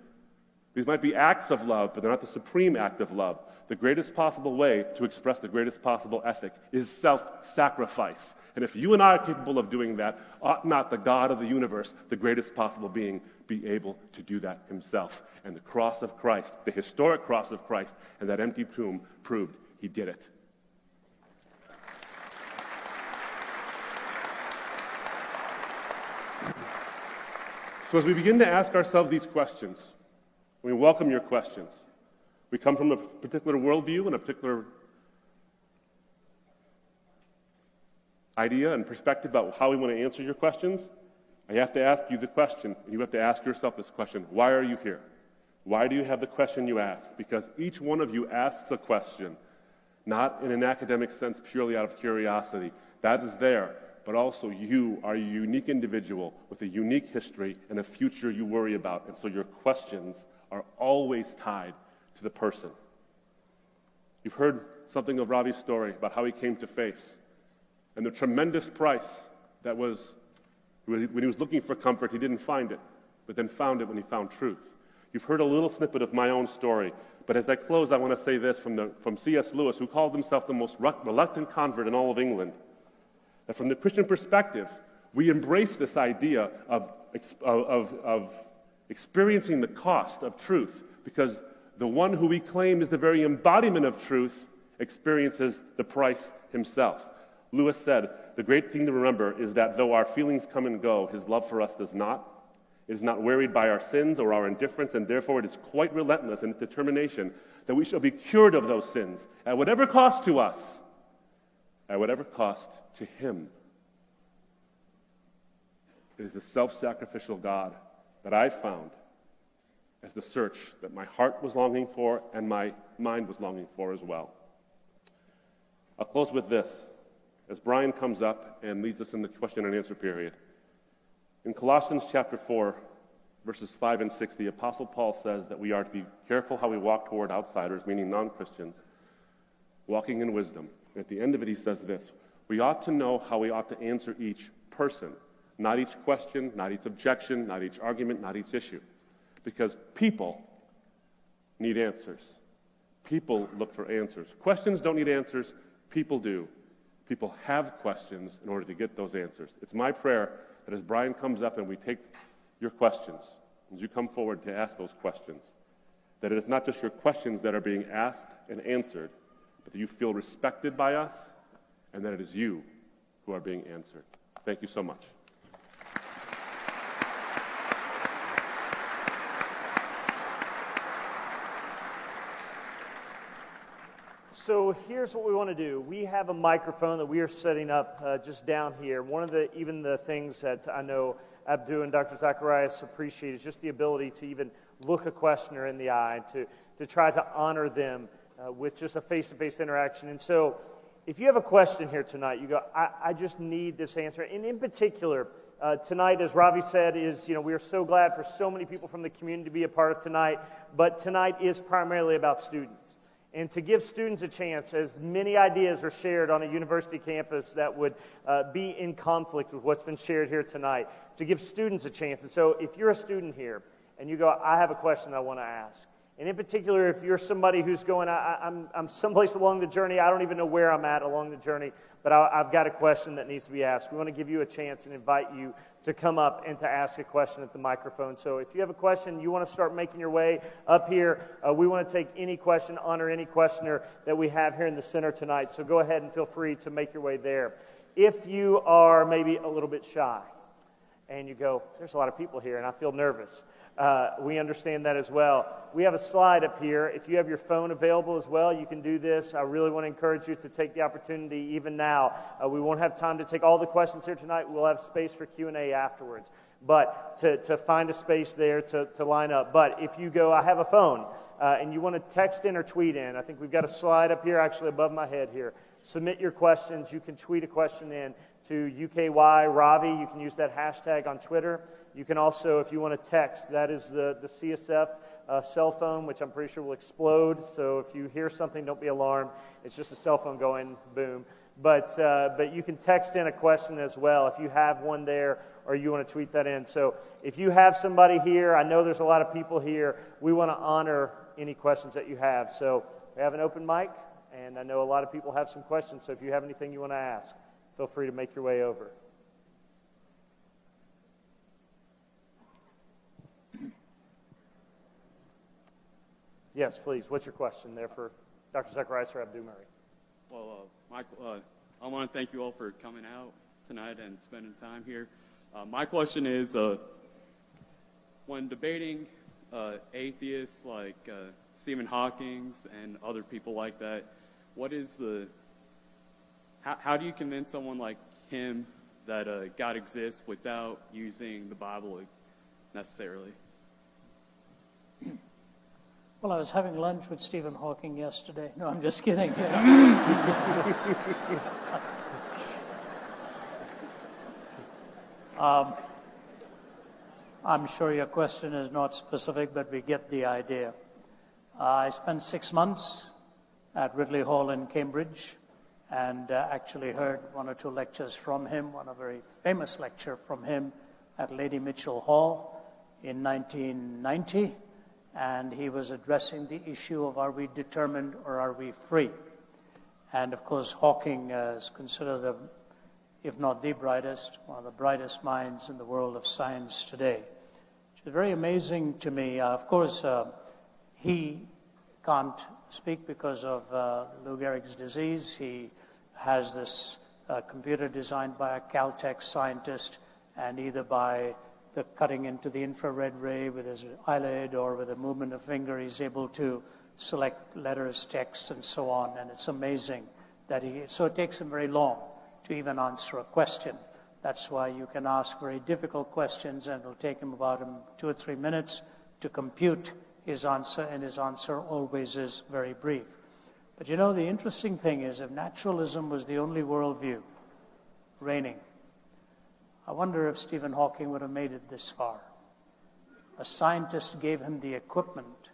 These might be acts of love, but they're not the supreme act of love. The greatest possible way to express the greatest possible ethic is self-sacrifice. And if you and I are capable of doing that, ought not the God of the universe, the greatest possible being, be able to do that himself? And the cross of Christ, the historic cross of Christ, and that empty tomb proved he did it. So as we begin to ask ourselves these questions, we welcome your questions. We come from a particular worldview and a particular idea and perspective about how we want to answer your questions. I have to ask you the question, and you have to ask yourself this question: why are you here? Why do you have the question you ask? Because each one of you asks a question, not in an academic sense purely out of curiosity. That is there. But also you are a unique individual with a unique history and a future you worry about. And so your questions are always tied to the person. You've heard something of Ravi's story about how he came to faith and the tremendous price that was, when he was looking for comfort, he didn't find it, but then found it when he found truth. You've heard a little snippet of my own story, but as I close, I want to say this from C.S. Lewis, who called himself the most reluctant convert in all of England, that from the Christian perspective, we embrace this idea of experiencing the cost of truth, because the one who we claim is the very embodiment of truth experiences the price himself. Lewis said, the great thing to remember is that though our feelings come and go, his love for us does not. It is not wearied by our sins or our indifference, and therefore it is quite relentless in its determination that we shall be cured of those sins, at whatever cost to us, at whatever cost to him. It is the self-sacrificial God that I found as the search that my heart was longing for and my mind was longing for as well. I'll close with this. As Brian comes up and leads us in the question and answer period, in Colossians chapter 4, verses 5 and 6, the Apostle Paul says that we are to be careful how we walk toward outsiders, meaning non-Christians, walking in wisdom. And at the end of it, he says this: we ought to know how we ought to answer each person, not each question, not each objection, not each argument, not each issue. Because people need answers. People look for answers. Questions don't need answers. People do. People have questions in order to get those answers. It's my prayer that as Brian comes up and we take your questions, as you come forward to ask those questions, that it is not just your questions that are being asked and answered, but that you feel respected by us and that it is you who are being answered. Thank you so much. So here's what we want to do. We have a microphone that we are setting up just down here. One of the things that I know Abdu and Dr. Zacharias appreciate is just the ability to even look a questioner in the eye, to try to honor them with just a face-to-face interaction. And so if you have a question here tonight, you go, I just need this answer. And in particular, tonight, as Ravi said, is, we are so glad for so many people from the community to be a part of tonight, but tonight is primarily about students. And to give students a chance, as many ideas are shared on a university campus that would be in conflict with what's been shared here tonight, to give students a chance. And so if you're a student here and you go, I have a question I want to ask, and in particular, if you're somebody who's going, I'm someplace along the journey, I don't even know where I'm at along the journey, but I've got a question that needs to be asked. We want to give you a chance and invite you to come up and to ask a question at the microphone. So if you have a question, you want to start making your way up here, we want to take any question, honor any questioner that we have here in the center tonight. So go ahead and feel free to make your way there. If you are maybe a little bit shy and you go, there's a lot of people here and I feel nervous, We understand that as well. We have a slide up here. If you have your phone available as well, you can do this. I really want to encourage you to take the opportunity even now. We won't have time to take all the questions here tonight. We'll have space for Q&A afterwards. But to find a space there to line up. But if you go, I have a phone, and you want to text in or tweet in, I think we've got a slide up here actually above my head here. Submit your questions. You can tweet a question in to UKY Ravi. You can use that hashtag on Twitter. You can also, if you want to text, that is the CSF cell phone, which I'm pretty sure will explode. So if you hear something, don't be alarmed. It's just a cell phone going boom. But you can text in a question as well if you have one there or you want to tweet that in. So if you have somebody here, I know there's a lot of people here, we want to honor any questions that you have. So we have an open mic, and I know a lot of people have some questions. So if you have anything you want to ask, feel free to make your way over. Yes, please. What's your question there for Dr. Zacharias or Abdu Murray? Well, Michael, I want to thank you all for coming out tonight and spending time here. My question is, when debating atheists like Stephen Hawking and other people like that, how do you convince someone like him that God exists without using the Bible necessarily? Well, I was having lunch with Stephen Hawking yesterday. No, I'm just kidding. I'm sure your question is not specific, but we get the idea. I spent 6 months at Ridley Hall in Cambridge and actually heard 1 or 2 lectures from him, one a very famous lecture from him at Lady Mitchell Hall in 1990. And he was addressing the issue of are we determined or are we free? And of course, Hawking is considered if not the brightest, one of the brightest minds in the world of science today. Which is very amazing to me. Of course, he can't speak because of Lou Gehrig's disease. He has this computer designed by a Caltech scientist, and either by the cutting into the infrared ray with his eyelid or with a movement of finger, he's able to select letters, texts, and so on. And it's amazing that so it takes him very long to even answer a question. That's why you can ask very difficult questions, and it'll take him about 2 or 3 minutes to compute his answer, and his answer always is very brief. But you know, the interesting thing is, if naturalism was the only worldview reigning, I wonder if Stephen Hawking would have made it this far. A scientist gave him the equipment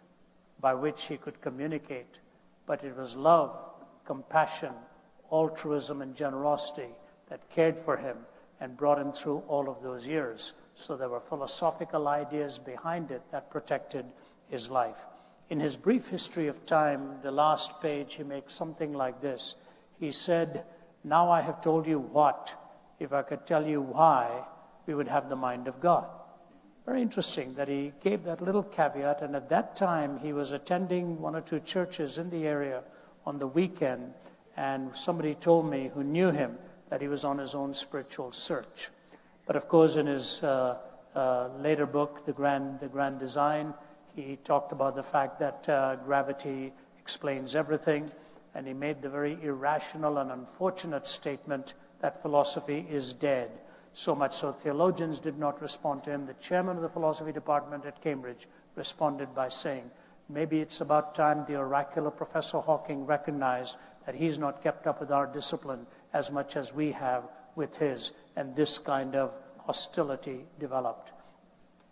by which he could communicate, but it was love, compassion, altruism, and generosity that cared for him and brought him through all of those years. So there were philosophical ideas behind it that protected his life. In his brief history of time, the last page, he makes something like this. He said, "Now I have told you what. If I could tell you why, we would have the mind of God." Very interesting that he gave that little caveat, and at that time he was attending 1 or 2 churches in the area on the weekend, and somebody told me who knew him that he was on his own spiritual search. But of course, in his later book, The Grand Design, he talked about the fact that gravity explains everything, and he made the very irrational and unfortunate statement that philosophy is dead. So much so theologians did not respond to him. The chairman of the philosophy department at Cambridge responded by saying, maybe it's about time the oracular Professor Hawking recognized that he's not kept up with our discipline as much as we have with his, and this kind of hostility developed.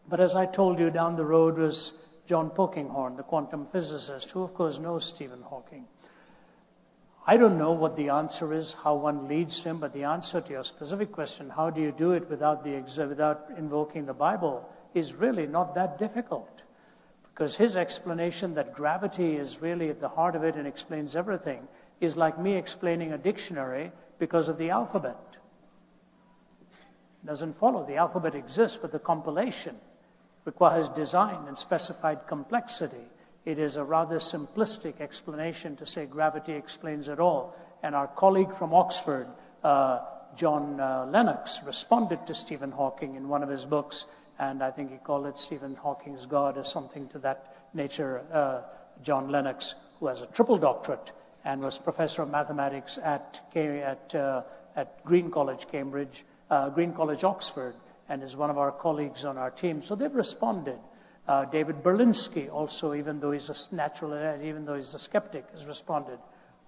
But as I told you, down the road was John Polkinghorne, the quantum physicist, who of course knows Stephen Hawking. I don't know what the answer is, how one leads him, but the answer to your specific question, how do you do it without invoking the Bible, is really not that difficult. Because his explanation that gravity is really at the heart of it and explains everything is like me explaining a dictionary because of the alphabet. It doesn't follow. The alphabet exists, but the compilation requires design and specified complexity. It is a rather simplistic explanation to say gravity explains it all. And our colleague from Oxford, John Lennox, responded to Stephen Hawking in one of his books and I think he called it Stephen Hawking's God or something to that nature. John Lennox, who has a triple doctorate and was professor of mathematics at Green College, Cambridge, Green College, Oxford, and is one of our colleagues on our team. So they've responded. David Berlinski also, even though he's a skeptic, has responded.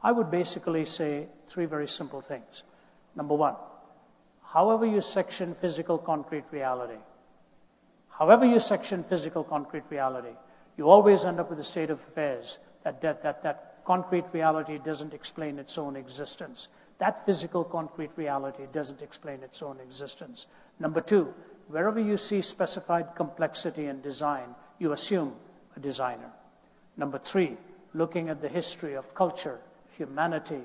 I would basically say three very simple things. Number one, however you section physical concrete reality, you always end up with a state of affairs that concrete reality doesn't explain its own existence. That physical concrete reality doesn't explain its own existence. Number two, wherever you see specified complexity in design, you assume a designer. Number three, looking at the history of culture, humanity,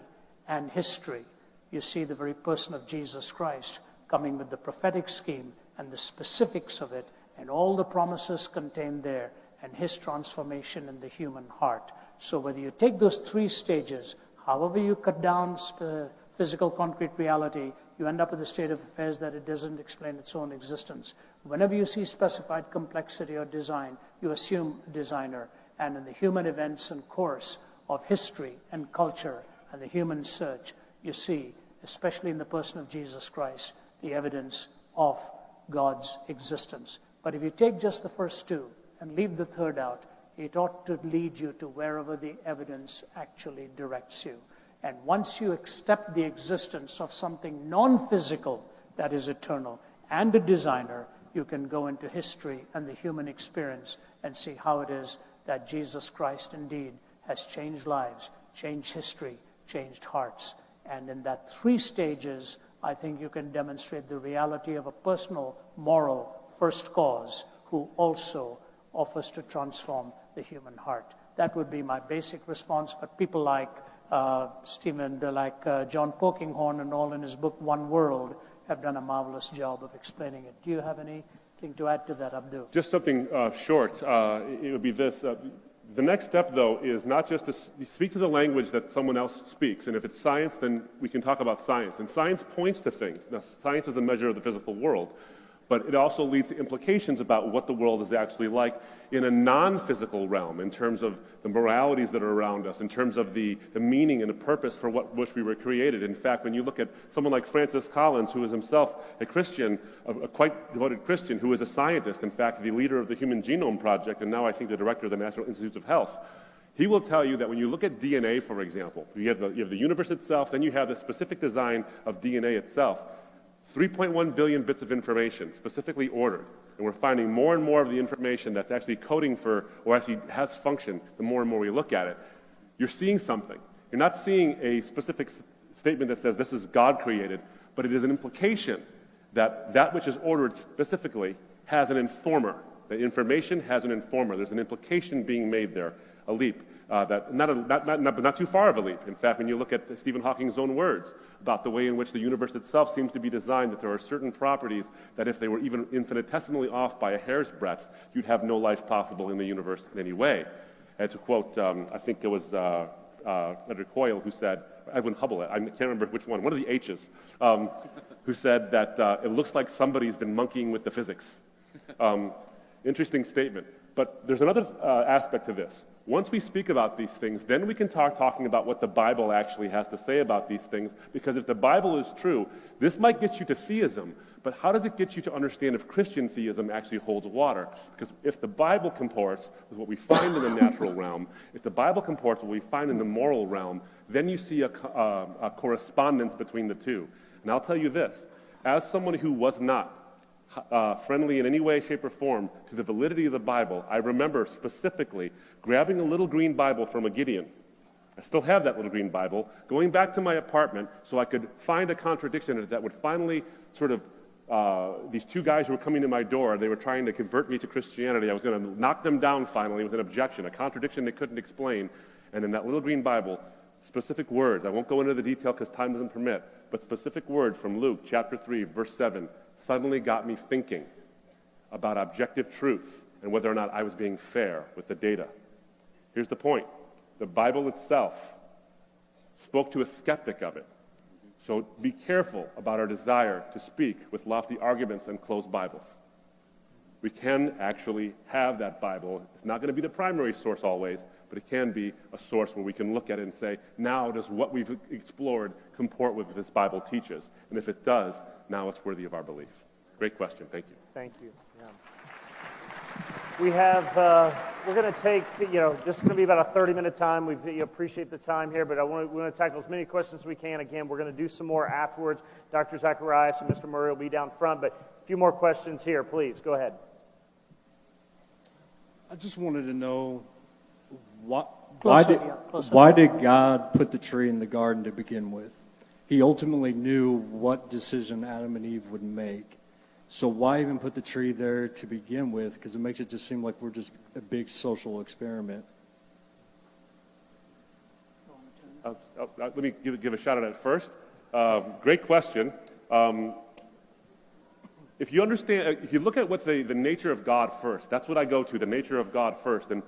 and history, you see the very person of Jesus Christ coming with the prophetic scheme and the specifics of it and all the promises contained there and his transformation in the human heart. So whether you take those three stages, however you cut down physical concrete reality, you end up with a state of affairs that it doesn't explain its own existence. Whenever you see specified complexity or design, you assume a designer. And in the human events and course of history and culture and the human search, you see, especially in the person of Jesus Christ, the evidence of God's existence. But if you take just the first two and leave the third out, it ought to lead you to wherever the evidence actually directs you. And once you accept the existence of something non-physical that is eternal and a designer, you can go into history and the human experience and see how it is that Jesus Christ indeed has changed lives, changed history, changed hearts. And in that three stages, I think you can demonstrate the reality of a personal, moral first cause who also offers to transform the human heart. That would be my basic response, but people like John Polkinghorne and all in his book, One World, have done a marvelous job of explaining it. Do you have anything to add to that, Abdul? Just something short. It would be this. The next step, though, is not just to speak to the language that someone else speaks. And if it's science, then we can talk about science. And science points to things. Now, science is the measure of the physical world. But it also leads to implications about what the world is actually like in a non-physical realm, in terms of the moralities that are around us, in terms of the meaning and the purpose for which we were created. In fact, when you look at someone like Francis Collins, who is himself a Christian, a quite devoted Christian, who is a scientist, in fact, the leader of the Human Genome Project, and now I think the director of the National Institutes of Health, he will tell you that when you look at DNA, for example, you have the universe itself, then you have the specific design of DNA itself. 3.1 billion bits of information, specifically ordered. And we're finding more and more of the information that's actually coding for, or actually has function, the more and more we look at it. You're seeing something. You're not seeing a specific statement that says this is God created, but it is an implication that that which is ordered specifically has an informer. The information has an informer. There's an implication being made there, a leap. But not too far of a leap. In fact, when you look at Stephen Hawking's own words about the way in which the universe itself seems to be designed, that there are certain properties that if they were even infinitesimally off by a hair's breadth, you'd have no life possible in the universe in any way. And to quote, I think it was Frederick Hoyle who said, Edwin Hubble, I can't remember which one of the H's, who said that it looks like somebody's been monkeying with the physics. Interesting statement. But there's another aspect to this. Once we speak about these things, then we can start talking about what the Bible actually has to say about these things, because if the Bible is true, this might get you to theism, but how does it get you to understand if Christian theism actually holds water? Because if the Bible comports with what we find in the natural realm, if the Bible comports with what we find in the moral realm, then you see a correspondence between the two. And I'll tell you this, as someone who was not friendly in any way, shape, or form to the validity of the Bible, I remember specifically grabbing a little green Bible from a Gideon. I still have that little green Bible, going back to my apartment so I could find a contradiction in it that would finally sort of, these two guys who were coming to my door, they were trying to convert me to Christianity. I was going to knock them down finally with an objection, a contradiction they couldn't explain. And in that little green Bible, specific words, I won't go into the detail because time doesn't permit, but specific words from Luke chapter 3, verse 7, suddenly got me thinking about objective truth and whether or not I was being fair with the data. Here's the point. The Bible itself spoke to a skeptic of it. So be careful about our desire to speak with lofty arguments and closed Bibles. we can actually have that Bible. It's not going to be the primary source always, but it can be a source where we can look at it and say, now does what we've explored comport with what this Bible teaches? And if it does, now it's worthy of our belief. Great question. Thank you. Thank you. Yeah. We have, we're going to take, this is going to be about a 30-minute time. We appreciate the time here, but we want to tackle as many questions as we can. Again, we're going to do some more afterwards. Dr. Zacharias and Mr. Murray will be down front, but a few more questions here. Please, go ahead. I just wanted to know why Closer. did God put the tree in the garden to begin with? He ultimately knew what decision Adam and Eve would make. So why even put the tree there to begin with? Because it makes it just seem like we're just a big social experiment. Let me give a shot at it first. Great question. If you understand, if you look at what the nature of God first, that's what I go to, the nature of God first. And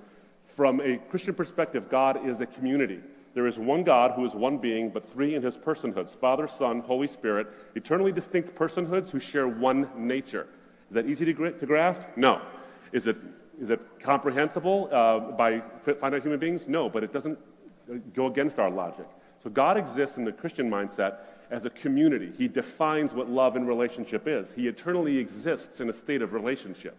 from a Christian perspective, God is a community. There is one God who is one being, but three in his personhoods, Father, Son, Holy Spirit, eternally distinct personhoods who share one nature. Is that easy to grasp? No. Is it comprehensible by finite human beings? No, but it doesn't go against our logic. So God exists in the Christian mindset as a community. He defines what love and relationship is. He eternally exists in a state of relationship.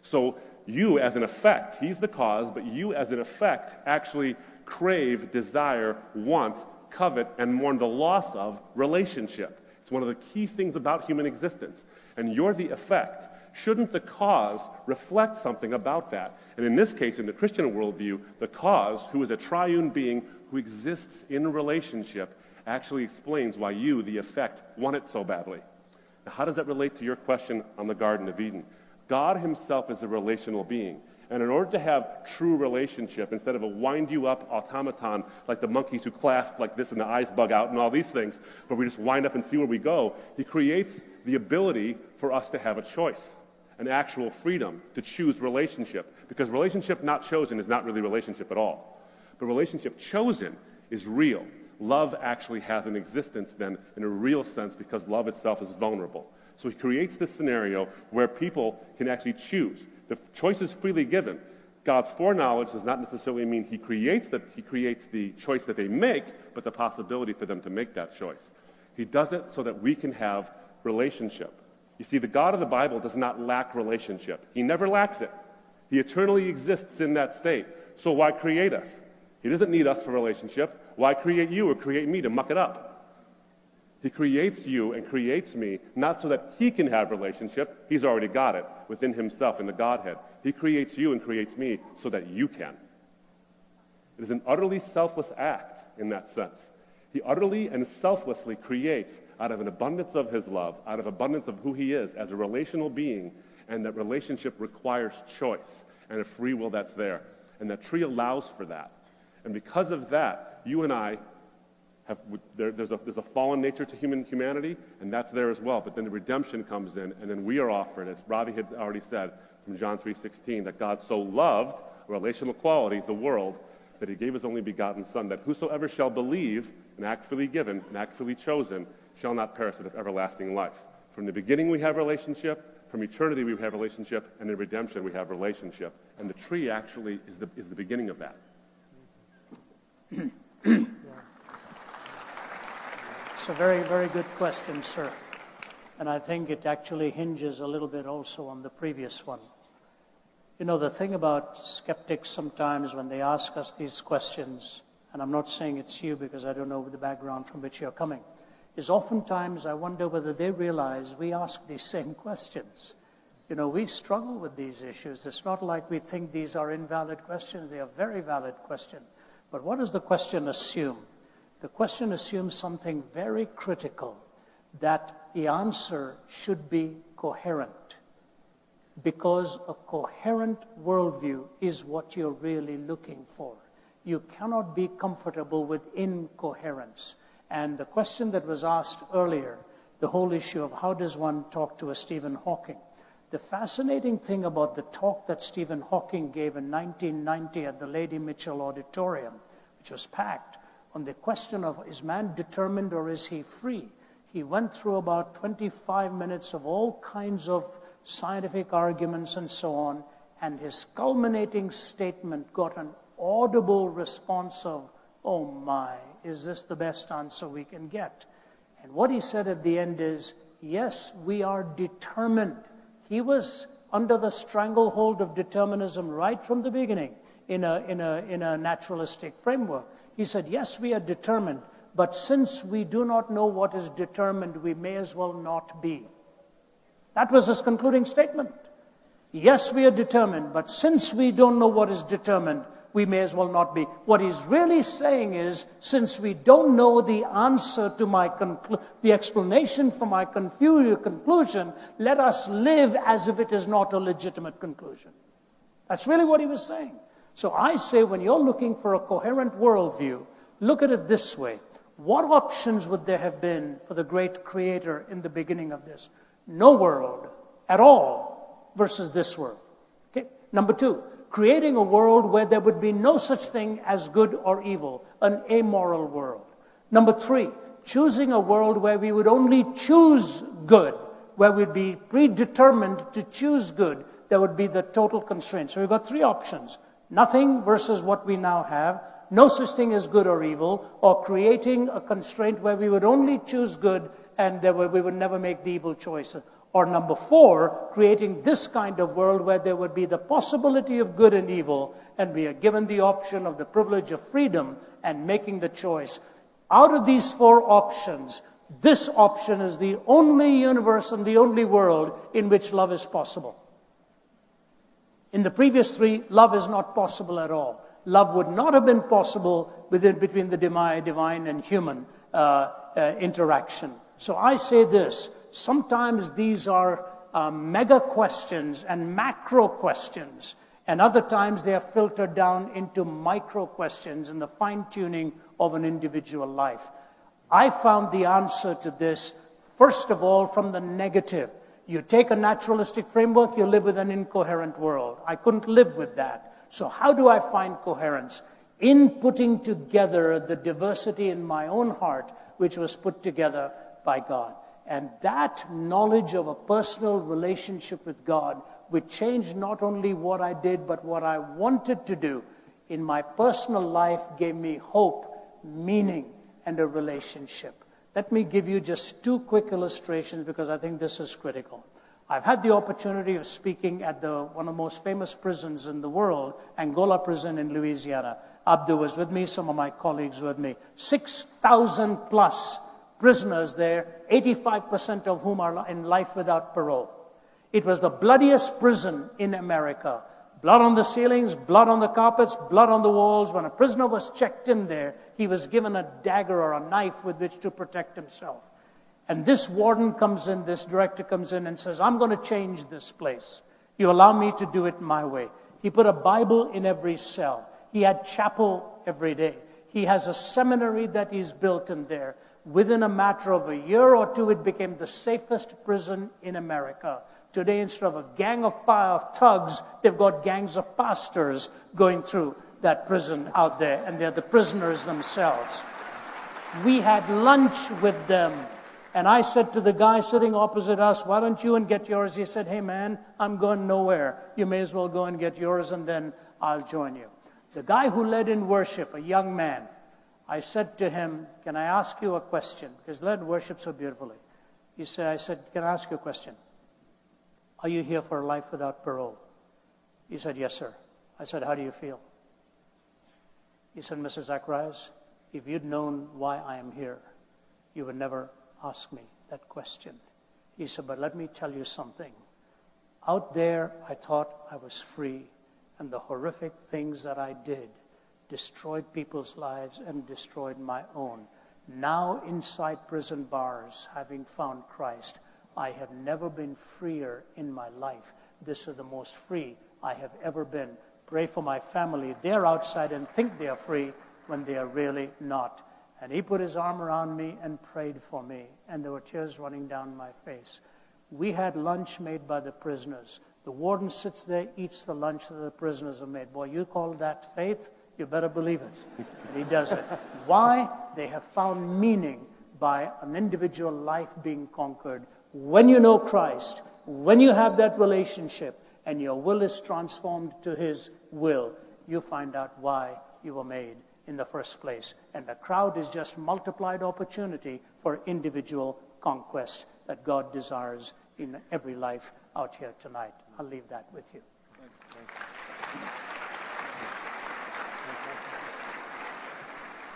So you as an effect, he's the cause, but you as an effect actually crave, desire, want, covet, and mourn the loss of relationship. It's one of the key things about human existence. And you're the effect. Shouldn't the cause reflect something about that? And in this case, in the Christian worldview, the cause, who is a triune being who exists in relationship, actually explains why you, the effect, want it so badly. Now, how does that relate to your question on the Garden of Eden? God himself is a relational being. And in order to have true relationship, instead of a wind-you-up automaton like the monkeys who clasp like this and the eyes bug out and all these things, where we just wind up and see where we go, he creates the ability for us to have a choice, an actual freedom to choose relationship. Because relationship not chosen is not really relationship at all. But relationship chosen is real. Love actually has an existence then in a real sense because love itself is vulnerable. So he creates this scenario where people can actually choose. The choice is freely given. God's foreknowledge does not necessarily mean he creates the choice that they make, but the possibility for them to make that choice. He does it so that we can have relationship. You see, the God of the Bible does not lack relationship. He never lacks it. He eternally exists in that state. So why create us? He doesn't need us for relationship. Why create you or create me to muck it up? He creates you and creates me not so that he can have relationship. He's already got it within himself in the Godhead. He creates you and creates me so that you can. It is an utterly selfless act in that sense. He utterly and selflessly creates out of an abundance of his love, out of abundance of who he is as a relational being, and that relationship requires choice and a free will that's there. And that tree allows for that. And because of that, you and I there's a fallen nature to humanity, and that's there as well. But then the redemption comes in, and then we are offered, as Ravi had already said from John 3:16, that God so loved, a relational quality, the world, that he gave his only begotten Son, that whosoever shall believe, an act freely given, an act freely chosen, shall not perish but have everlasting life. From the beginning we have relationship, from eternity we have relationship, and in redemption we have relationship. And the tree actually is the beginning of that. It's a very, very good question, sir. And I think it actually hinges a little bit also on the previous one. You know, the thing about skeptics sometimes when they ask us these questions, and I'm not saying it's you because I don't know the background from which you're coming, is oftentimes I wonder whether they realize we ask these same questions. You know, we struggle with these issues. It's not like we think these are invalid questions. They are very valid questions. But what does the question assume? The question assumes something very critical, that the answer should be coherent. Because a coherent worldview is what you're really looking for. You cannot be comfortable with incoherence. And the question that was asked earlier, the whole issue of how does one talk to a Stephen Hawking? The fascinating thing about the talk that Stephen Hawking gave in 1990 at the Lady Mitchell Auditorium, which was packed, on the question of is man determined or is he free? He went through about 25 minutes of all kinds of scientific arguments and so on, and his culminating statement got an audible response of, "Oh my, is this the best answer we can get?" And what he said at the end is, "Yes, we are determined." He was under the stranglehold of determinism right from the beginning in a naturalistic framework. He said, "Yes, we are determined, but since we do not know what is determined, we may as well not be." That was his concluding statement. Yes, we are determined, but since we don't know what is determined, we may as well not be. What he's really saying is, since we don't know the answer to the explanation for my conclusion, let us live as if it is not a legitimate conclusion. That's really what he was saying. So I say, when you're looking for a coherent worldview, look at it this way. What options would there have been for the great creator in the beginning of this? No world at all versus this world. Okay. Number two, creating a world where there would be no such thing as good or evil, an amoral world. Number three, choosing a world where we would only choose good, where we'd be predetermined to choose good. There would be the total constraint. So we've got three options. Nothing versus what we now have, no such thing as good or evil, or creating a constraint where we would only choose good and we would never make the evil choice. Or number four, creating this kind of world where there would be the possibility of good and evil, and we are given the option of the privilege of freedom and making the choice. Out of these four options, this option is the only universe and the only world in which love is possible. In the previous three, love is not possible at all. Love would not have been possible between the divine and human interaction. So I say this, sometimes these are mega questions and macro questions, and other times they are filtered down into micro questions in the fine-tuning of an individual life. I found the answer to this, first of all, from the negative. You take a naturalistic framework, you live with an incoherent world. I couldn't live with that. So how do I find coherence? In putting together the diversity in my own heart, which was put together by God. And that knowledge of a personal relationship with God would change not only what I did, but what I wanted to do in my personal life, gave me hope, meaning, and a relationship. Let me give you just two quick illustrations because I think this is critical. I've had the opportunity of speaking at one of the most famous prisons in the world, Angola prison in Louisiana. Abdu was with me, some of my colleagues were with me. 6,000 plus prisoners there, 85% of whom are in life without parole. It was the bloodiest prison in America. Blood on the ceilings, blood on the carpets, blood on the walls. When a prisoner was checked in there, he was given a dagger or a knife with which to protect himself. And this warden comes in, this director comes in and says, "I'm going to change this place. You allow me to do it my way." He put a Bible in every cell. He had chapel every day. He has a seminary that he's built in there. Within a matter of a year or two, it became the safest prison in America. Today, instead of a gang of thugs, they've got gangs of pastors going through that prison out there, and they're the prisoners themselves. We had lunch with them, and I said to the guy sitting opposite us, "Why don't you and get yours?" He said, "Hey man, I'm going nowhere. You may as well go and get yours, and then I'll join you." The guy who led in worship, a young man, I said to him, "Can I ask you a question?" Because he led worship so beautifully. I said, "Can I ask you a question? Are you here for a life without parole?" He said, "Yes, sir." I said, "How do you feel?" He said, "Mr. Zacharias, if you'd known why I am here, you would never ask me that question." He said, "But let me tell you something. Out there, I thought I was free, and the horrific things that I did destroyed people's lives and destroyed my own. Now, inside prison bars, having found Christ, I have never been freer in my life. This is the most free I have ever been. Pray for my family. They're outside and think they are free when they are really not." And he put his arm around me and prayed for me, and there were tears running down my face. We had lunch made by the prisoners. The warden sits there, eats the lunch that the prisoners have made. Boy, you call that faith? You better believe it. And he does it. Why? They have found meaning by an individual life being conquered. When you know Christ, When you have that relationship and your will is transformed to his will, you find out why you were made in the first place. And the crowd is just multiplied opportunity for individual conquest that God desires in every life out here tonight. I'll leave that with you.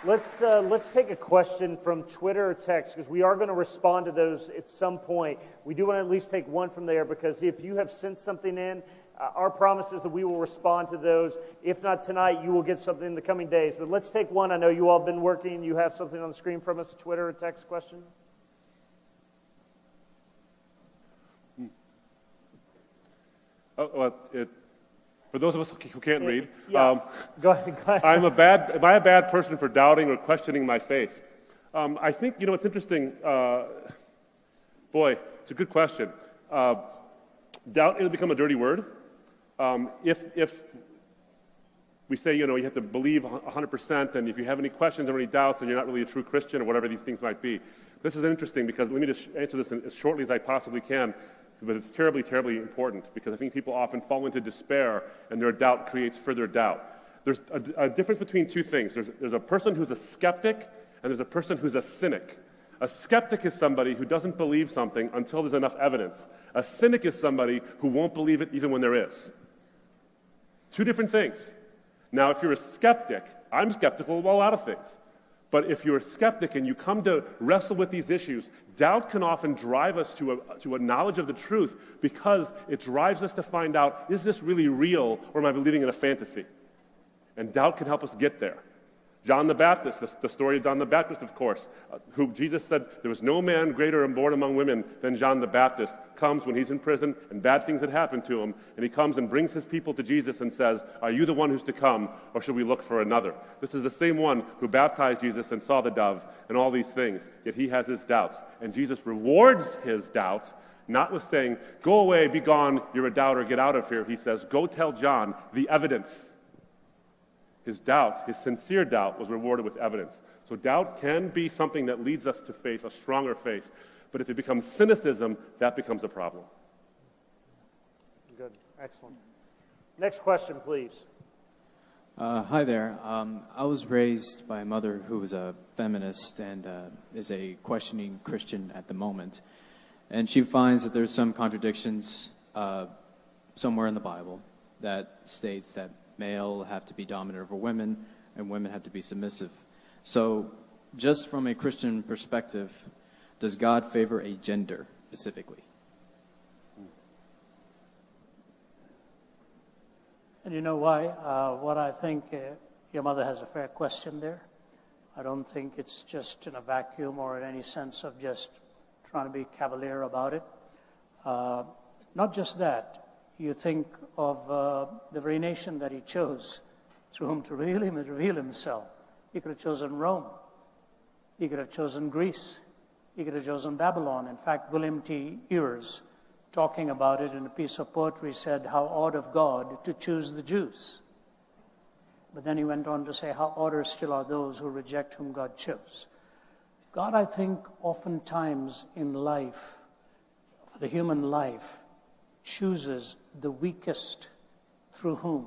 Let's take a question from Twitter or text, because we are going to respond to those at some point. We do want to at least take one from there, because if you have sent something in, our promise is that we will respond to those. If not tonight, you will get something in the coming days. But let's take one. I know you all have been working. You have something on the screen from us, a Twitter or text question? For those of us who can't read, Go ahead. am I a bad person for doubting or questioning my faith? I think, it's interesting. Boy, it's a good question. Doubt, it'll become a dirty word. If we say, you have to believe 100%, and if you have any questions or any doubts, then you're not really a true Christian, or whatever these things might be. This is interesting, because let me just answer this as shortly as I possibly can, but it's terribly, terribly important, because I think people often fall into despair, and their doubt creates further doubt. There's a difference between two things. There's a person who's a skeptic, and there's a person who's a cynic. A skeptic is somebody who doesn't believe something until there's enough evidence. A cynic is somebody who won't believe it even when there is. Two different things. Now, if you're a skeptic, I'm skeptical of a lot of things. But if you're a skeptic and you come to wrestle with these issues, doubt can often drive us to a knowledge of the truth, because it drives us to find out, is this really real, or am I believing in a fantasy? And doubt can help us get there. John the Baptist, the story of John the Baptist, of course, who Jesus said there was no man greater and born among women than John the Baptist, comes when he's in prison and bad things had happened to him, and he comes and brings his people to Jesus and says, are you the one who's to come, or should we look for another? This is the same one who baptized Jesus and saw the dove and all these things, yet he has his doubts. And Jesus rewards his doubts, not with saying, go away, be gone, you're a doubter, get out of here. He says, go tell John the evidence. His doubt, his sincere doubt, was rewarded with evidence. So doubt can be something that leads us to faith, a stronger faith. But if it becomes cynicism, that becomes a problem. Good. Excellent. Next question, please. Hi there. I was raised by a mother who was a feminist and is a questioning Christian at the moment. And she finds that there's some contradictions somewhere in the Bible that states that male have to be dominant over women, and women have to be submissive. So, just from a Christian perspective, does God favor a gender specifically? And you know why? What I think, your mother has a fair question there. I don't think it's just in a vacuum or in any sense of just trying to be cavalier about it. Not just that. You think of the very nation that he chose through whom to reveal himself. He could have chosen Rome. He could have chosen Greece. He could have chosen Babylon. In fact, William T. Ears, talking about it in a piece of poetry, said, how odd of God to choose the Jews. But then he went on to say, how odder still are those who reject whom God chose. God, I think, oftentimes in life, for the human life, chooses the weakest through whom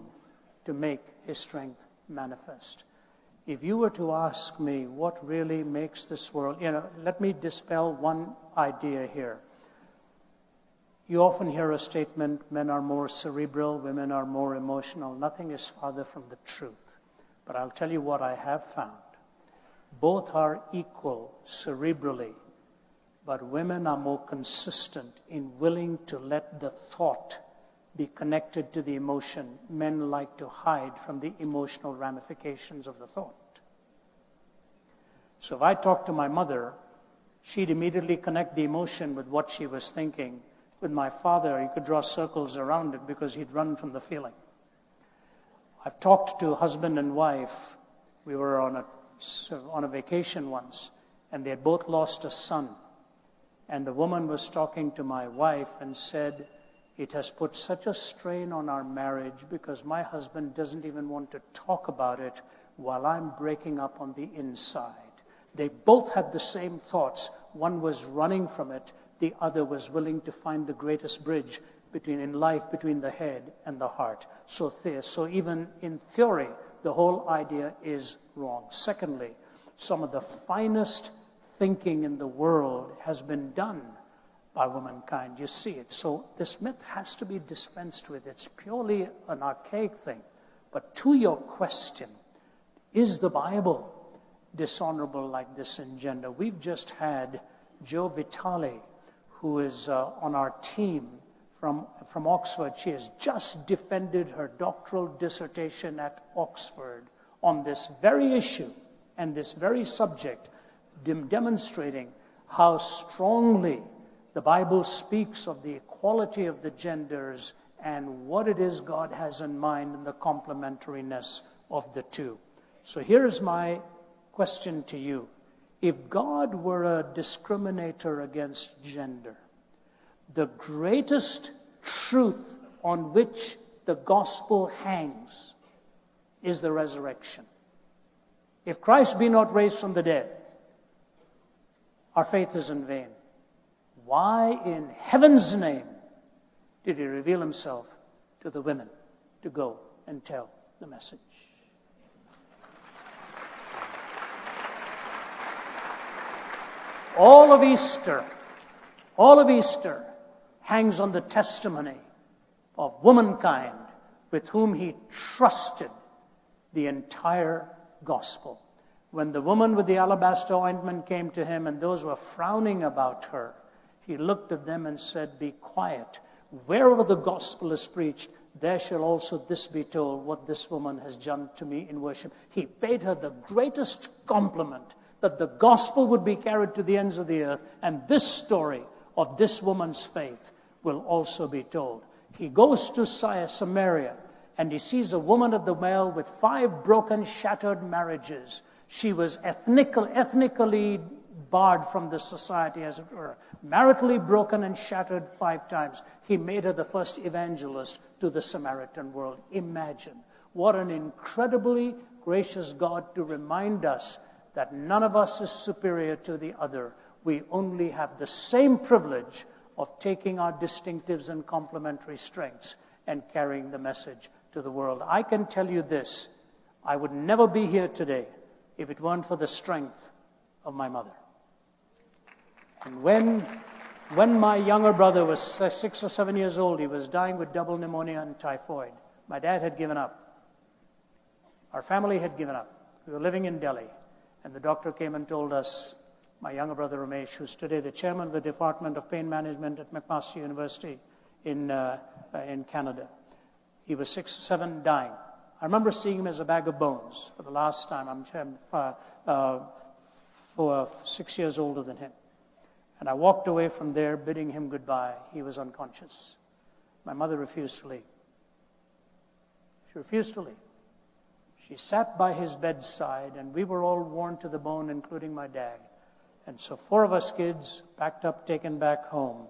to make his strength manifest. If you were to ask me what really makes this world, let me dispel one idea here. You often hear a statement, men are more cerebral, women are more emotional. Nothing is farther from the truth. But I'll tell you what I have found. Both are equal cerebrally, but women are more consistent in willing to let the thought be connected to the emotion. Men like to hide from the emotional ramifications of the thought. So if I talked to my mother, she'd immediately connect the emotion with what she was thinking. With my father, he could draw circles around it because he'd run from the feeling. I've talked to husband and wife. We were on a vacation once, and they had both lost a son. And the woman was talking to my wife and said, it has put such a strain on our marriage because my husband doesn't even want to talk about it while I'm breaking up on the inside. They both had the same thoughts. One was running from it. the other was willing to find the greatest bridge in life between the head and the heart. So even in theory, the whole idea is wrong. Secondly, some of the finest thinking in the world has been done by womankind. You see it. So this myth has to be dispensed with. It's purely an archaic thing. But to your question, is the Bible dishonorable like this in gender? We've just had Joe Vitale, who is on our team from Oxford. She has just defended her doctoral dissertation at Oxford on this very issue and this very subject, demonstrating how strongly the Bible speaks of the equality of the genders and what it is God has in mind and the complementariness of the two. So here's my question to you. If God were a discriminator against gender, the greatest truth on which the gospel hangs is the resurrection. If Christ be not raised from the dead, our faith is in vain. Why in heaven's name did he reveal himself to the women to go and tell the message? All of Easter hangs on the testimony of womankind with whom he trusted the entire gospel. When the woman with the alabaster ointment came to him and those were frowning about her, he looked at them and said, "Be quiet. Wherever the gospel is preached, there shall also this be told, what this woman has done to me in worship." He paid her the greatest compliment, that the gospel would be carried to the ends of the earth, and this story of this woman's faith will also be told. He goes to Samaria, and he sees a woman of the well with 5 broken, shattered marriages. She was ethnically barred from the society, as it were, maritally broken and shattered 5 times. He made her the first evangelist to the Samaritan world. Imagine what an incredibly gracious God to remind us that none of us is superior to the other. We only have the same privilege of taking our distinctives and complementary strengths and carrying the message to the world. I can tell you this, I would never be here today if it weren't for the strength of my mother. And when my younger brother was 6 or 7 years old, he was dying with double pneumonia and typhoid. My dad had given up. Our family had given up. We were living in Delhi. And the doctor came and told us, my younger brother Ramesh, who's today the chairman of the Department of Pain Management at McMaster University in Canada. He was 6 or 7, dying. I remember seeing him as a bag of bones for the last time. I'm 6 years older than him. And I walked away from there bidding him goodbye. He was unconscious. My mother refused to leave. She refused to leave. She sat by his bedside, and we were all worn to the bone, including my dad. And so 4 of us kids packed up, taken back home,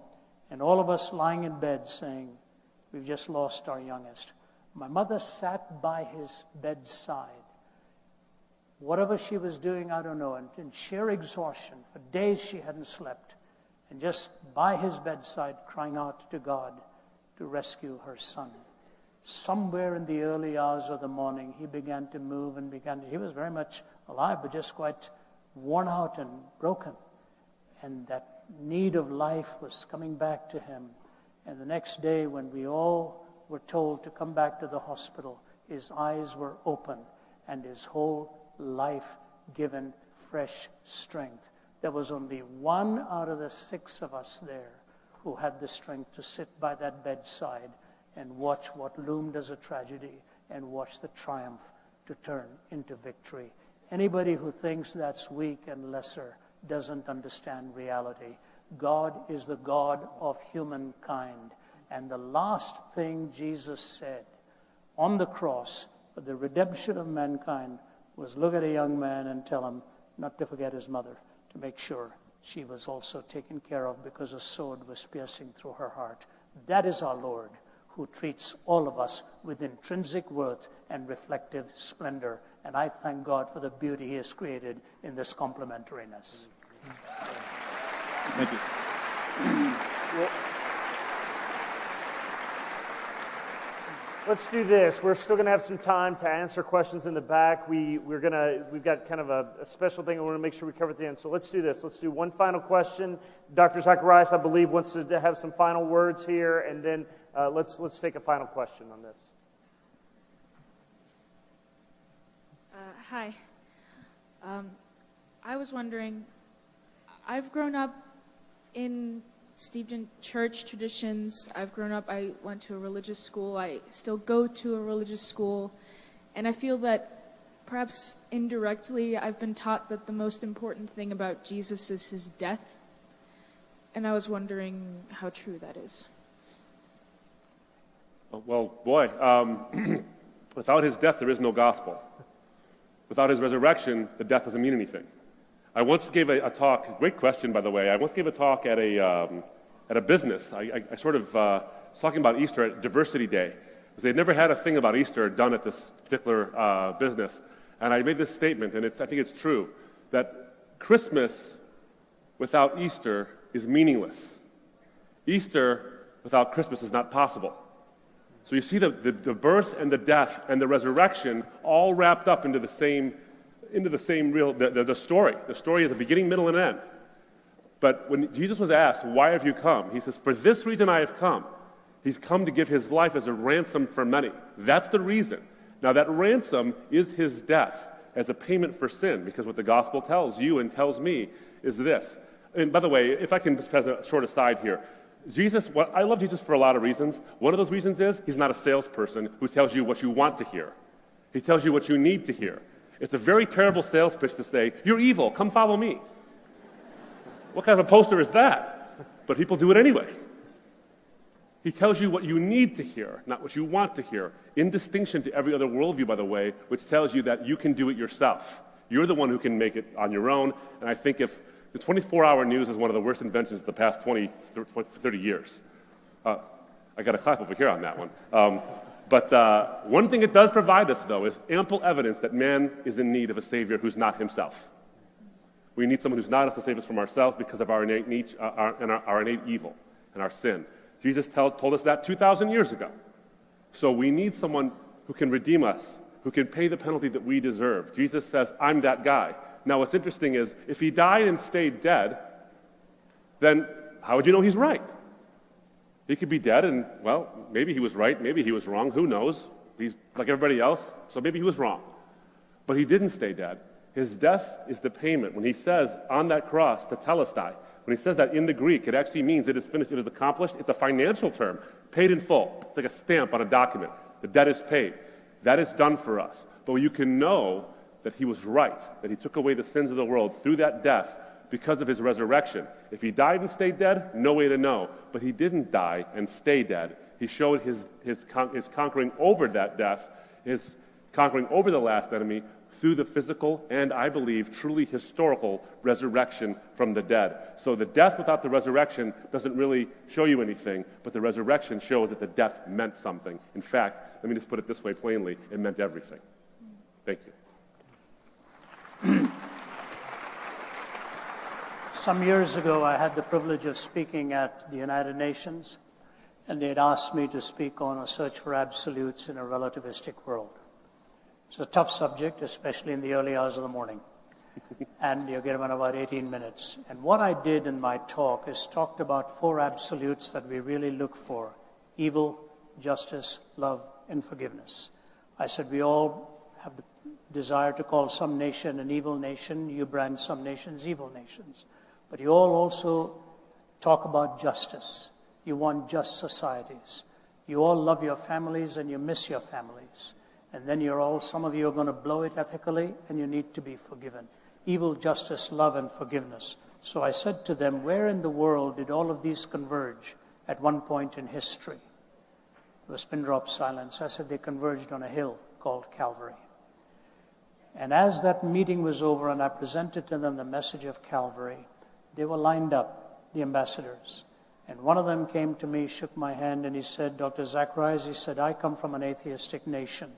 and all of us lying in bed saying, "We've just lost our youngest." My mother sat by his bedside. Whatever she was doing, I don't know, and in sheer exhaustion, for days she hadn't slept, and just by his bedside crying out to God to rescue her son. Somewhere in the early hours of the morning, he began to move and he was very much alive, but just quite worn out and broken. And that need of life was coming back to him. And the next day, when we all were told to come back to the hospital, his eyes were open and his whole life given fresh strength. There was only 1 out of the 6 of us there who had the strength to sit by that bedside and watch what loomed as a tragedy and watch the triumph to turn into victory. Anybody who thinks that's weak and lesser doesn't understand reality. God is the God of humankind. And the last thing Jesus said on the cross for the redemption of mankind was look at a young man and tell him not to forget his mother, to make sure she was also taken care of because a sword was piercing through her heart. That is our Lord, who treats all of us with intrinsic worth and reflective splendor. And I thank God for the beauty he has created in this complementariness. Thank you. Let's do this. We're still going to have some time to answer questions in the back. We've got kind of a special thing I want to make sure we cover at the end. So let's do this. Let's do one final question. Dr. Zacharias, I believe, wants to have some final words here, and then let's take a final question on this. Hi. I was wondering, I've grown up in steeped in church traditions. I went to a religious school. I still go to a religious school. And I feel that perhaps indirectly I've been taught that the most important thing about Jesus is his death. And I was wondering how true that is. Well, boy, without his death, there is no gospel. Without his resurrection, the death doesn't mean anything. I once gave a talk, great question, by the way. I once gave a talk at a business. I sort of was talking about Easter at Diversity Day, because they'd never had a thing about Easter done at this particular business. And I made this statement, and I think it's true, that Christmas without Easter is meaningless. Easter without Christmas is not possible. So you see the birth and the death and the resurrection all wrapped up into the same story. The story is a beginning, middle, and end. But when Jesus was asked, why have you come? He says, for this reason I have come. He's come to give his life as a ransom for many. That's the reason. Now that ransom is his death as a payment for sin, because what the gospel tells you and tells me is this. And by the way, if I can just have a short aside here, I love Jesus for a lot of reasons. One of those reasons is he's not a salesperson who tells you what you want to hear. He tells you what you need to hear. It's a very terrible sales pitch to say, you're evil, come follow me. What kind of a poster is that? But people do it anyway. He tells you what you need to hear, not what you want to hear, in distinction to every other worldview, by the way, which tells you that you can do it yourself. You're the one who can make it on your own, and I think if the 24-hour news is one of the worst inventions of the past 20, 30 years. I got a clap over here on that one. But one thing it does provide us, though, is ample evidence that man is in need of a Savior who's not himself. We need someone who's not us to save us from ourselves because of our innate evil and our sin. Jesus told us that 2,000 years ago. So we need someone who can redeem us, who can pay the penalty that we deserve. Jesus says, I'm that guy. Now, what's interesting is, if he died and stayed dead, then how would you know he's right? He could be dead and, well, maybe he was right, maybe he was wrong, who knows? He's like everybody else, so maybe he was wrong. But he didn't stay dead. His death is the payment. When he says on that cross, tetelestai, when he says that in the Greek, it actually means it is finished, it is accomplished. It's a financial term, paid in full. It's like a stamp on a document. The debt is paid. That is done for us. But you can know that he was right, that he took away the sins of the world through that death because of his resurrection. If he died and stayed dead, no way to know. But he didn't die and stay dead. He showed his conquering over that death, his conquering over the last enemy through the physical and, I believe, truly historical resurrection from the dead. So the death without the resurrection doesn't really show you anything, but the resurrection shows that the death meant something. In fact, let me just put it this way plainly, it meant everything. Thank you. Some years ago, I had the privilege of speaking at the United Nations, and they had asked me to speak on a search for absolutes in a relativistic world. It's a tough subject, especially in the early hours of the morning, and you get them in about 18 minutes. And what I did in my talk is talked about 4 absolutes that we really look for: evil, justice, love, and forgiveness. I said we all have the desire to call some nation an evil nation. You brand some nations evil nations. But you all also talk about justice. You want just societies. You all love your families and you miss your families. And then some of you are going to blow it ethically, and you need to be forgiven. Evil, justice, love, and forgiveness. So I said to them, where in the world did all of these converge at one point in history? There was pin drop silence. I said they converged on a hill called Calvary. And as that meeting was over and I presented to them the message of Calvary, they were lined up, the ambassadors. And one of them came to me, shook my hand, and he said, Dr. Zacharias, he said, I come from an atheistic nation,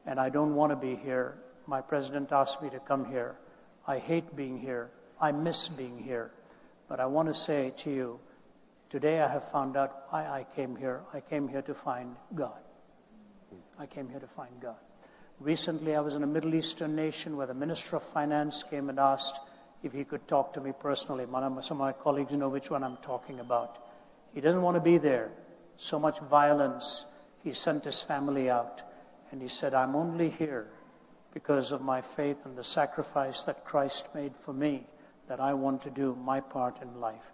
and I don't want to be here. My president asked me to come here. I hate being here. I miss being here. But I want to say to you, Today I have found out why I came here. I came here to find God. I came here to find God. Recently, I was in a Middle Eastern nation where the Minister of Finance came and asked if he could talk to me personally. Some of my colleagues know which one I'm talking about. He doesn't want to be there. So much violence. He sent his family out. And he said, I'm only here because of my faith and the sacrifice that Christ made for me, that I want to do my part in life.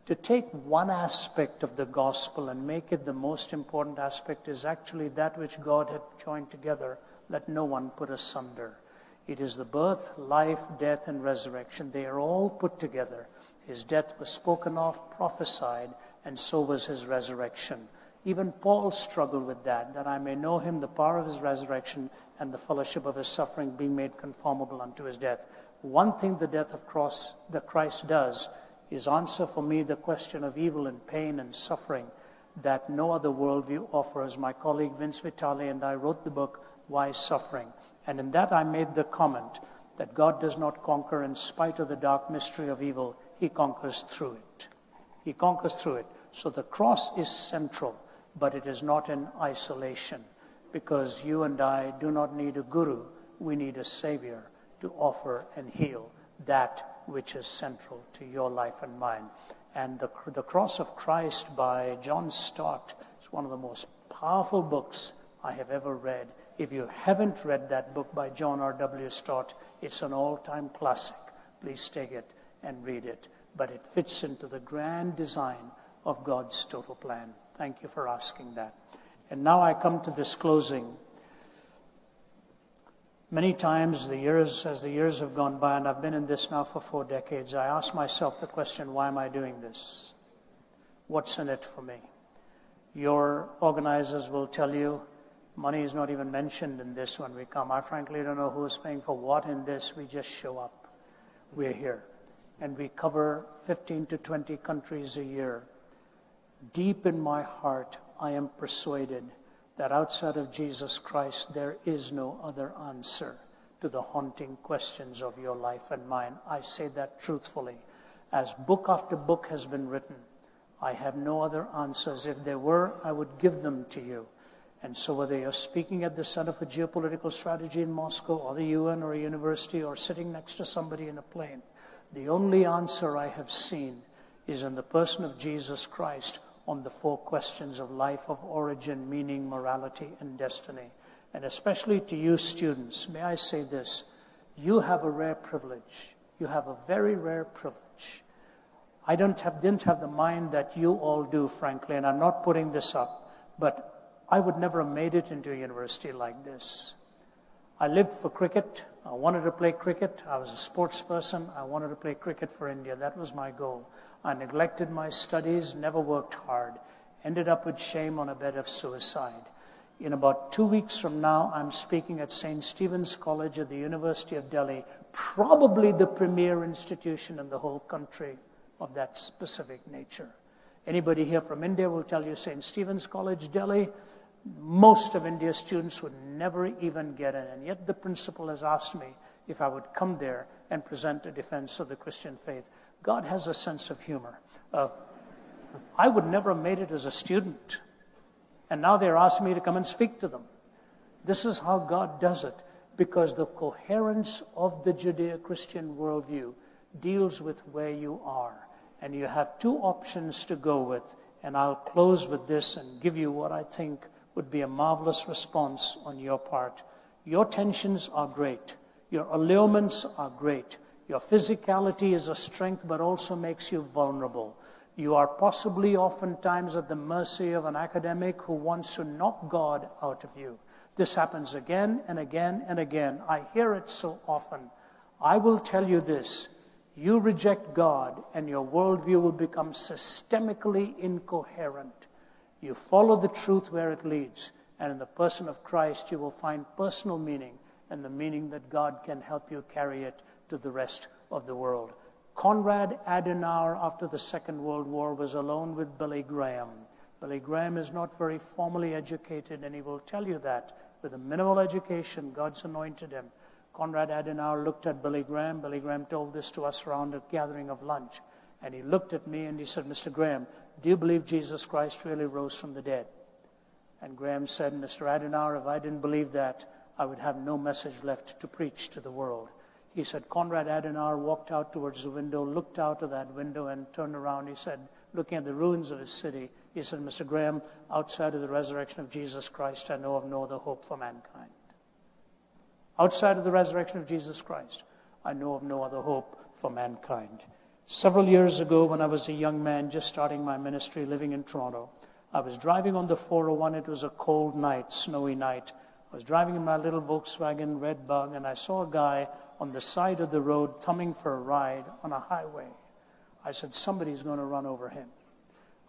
To take one aspect of the gospel and make it the most important aspect is actually that which God had joined together. Let no one put asunder. It is the birth, life, death, and resurrection. They are all put together. His death was spoken of, prophesied, and so was his resurrection. Even Paul struggled with that I may know him, the power of his resurrection, and the fellowship of his suffering, being made conformable unto his death. One thing the death of Christ does is answer for me the question of evil and pain and suffering that no other worldview offers. My colleague Vince Vitale and I wrote the book, Why Suffering? And in that I made the comment that God does not conquer in spite of the dark mystery of evil. He conquers through it. He conquers through it. So the cross is central, but it is not in isolation, because you and I do not need a guru. We need a savior to offer and heal that which is central to your life and mine. And the Cross of Christ by John Stott is one of the most powerful books I have ever read. If you haven't read that book by John R.W. Stott, it's an all-time classic. Please take it and read it. But it fits into the grand design of God's total plan. Thank you for asking that. And now I come to this closing. Many times, as the years have gone by, and I've been in this now for 4 decades, I ask myself the question, why am I doing this? What's in it for me? Your organizers will tell you, money is not even mentioned in this when we come. I frankly don't know who is paying for what in this. We just show up. We're here. And we cover 15 to 20 countries a year. Deep in my heart, I am persuaded that outside of Jesus Christ, there is no other answer to the haunting questions of your life and mine. I say that truthfully. As book after book has been written, I have no other answers. If there were, I would give them to you. And so whether you're speaking at the Center for Geopolitical Strategy in Moscow, or the UN, or a university, or sitting next to somebody in a plane, the only answer I have seen is in the person of Jesus Christ on the 4 questions of life, of origin, meaning, morality, and destiny. And especially to you students, may I say this, you have a rare privilege. You have a very rare privilege. I didn't have the mind that you all do, frankly, and I'm not putting this up, but I would never have made it into a university like this. I lived for cricket. I wanted to play cricket. I was a sports person. I wanted to play cricket for India. That was my goal. I neglected my studies, never worked hard, ended up with shame on a bed of suicide. In about 2 weeks from now, I'm speaking at St. Stephen's College at the University of Delhi, probably the premier institution in the whole country of that specific nature. Anybody here from India will tell you St. Stephen's College, Delhi, most of India's students would never even get in. And yet the principal has asked me if I would come there and present a defense of the Christian faith. God has a sense of humor. I would never have made it as a student. And now they're asking me to come and speak to them. This is how God does it, because the coherence of the Judeo-Christian worldview deals with where you are. And you have 2 options to go with. And I'll close with this and give you what I think would be a marvelous response on your part. Your tensions are great. Your allurements are great. Your physicality is a strength, but also makes you vulnerable. You are possibly oftentimes at the mercy of an academic who wants to knock God out of you. This happens again and again and again. I hear it so often. I will tell you this. You reject God and your worldview will become systemically incoherent. You follow the truth where it leads, and in the person of Christ you will find personal meaning and the meaning that God can help you carry it to the rest of the world. Konrad Adenauer, after the Second World War, was alone with Billy Graham. Billy Graham is not very formally educated, and he will tell you that. With a minimal education, God's anointed him. Konrad Adenauer looked at Billy Graham. Billy Graham told this to us around a gathering of lunch. And he looked at me and he said, Mr. Graham, do you believe Jesus Christ really rose from the dead? And Graham said, Mr. Adenauer, if I didn't believe that, I would have no message left to preach to the world. He said, Konrad Adenauer walked out towards the window, looked out of that window and turned around. He said, looking at the ruins of his city, he said, Mr. Graham, outside of the resurrection of Jesus Christ, I know of no other hope for mankind. Outside of the resurrection of Jesus Christ, I know of no other hope for mankind. Several years ago, when I was a young man just starting my ministry living in Toronto, I was driving on the 401. It was a cold night, snowy night. I was driving in my little Volkswagen Red Bug, and I saw a guy on the side of the road thumbing for a ride on a highway. I said, somebody's going to run over him.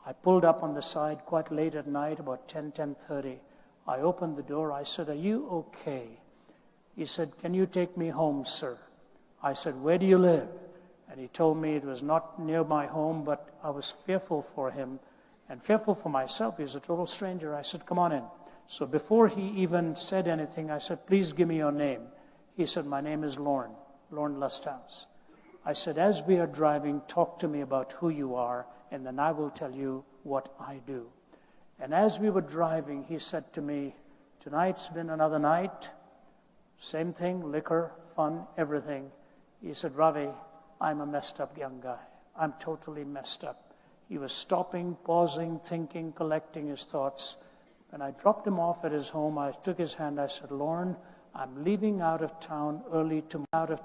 I pulled up on the side quite late at night, about 10:30. I opened the door. I said, are you okay? He said, can you take me home, sir? I said, where do you live? And he told me it was not near my home, but I was fearful for him and fearful for myself. He was a total stranger. I said, come on in. So before he even said anything, I said, please give me your name. He said, my name is Lorne Lusthouse. I said, as we are driving, talk to me about who you are, and then I will tell you what I do. And as we were driving, he said to me, tonight's been another night. Same thing, liquor, fun, everything. He said, Ravi, I'm a messed up young guy. I'm totally messed up. He was stopping, pausing, thinking, collecting his thoughts. When I dropped him off at his home, I took his hand. I said, Lorne, I'm leaving out of town early tomorrow.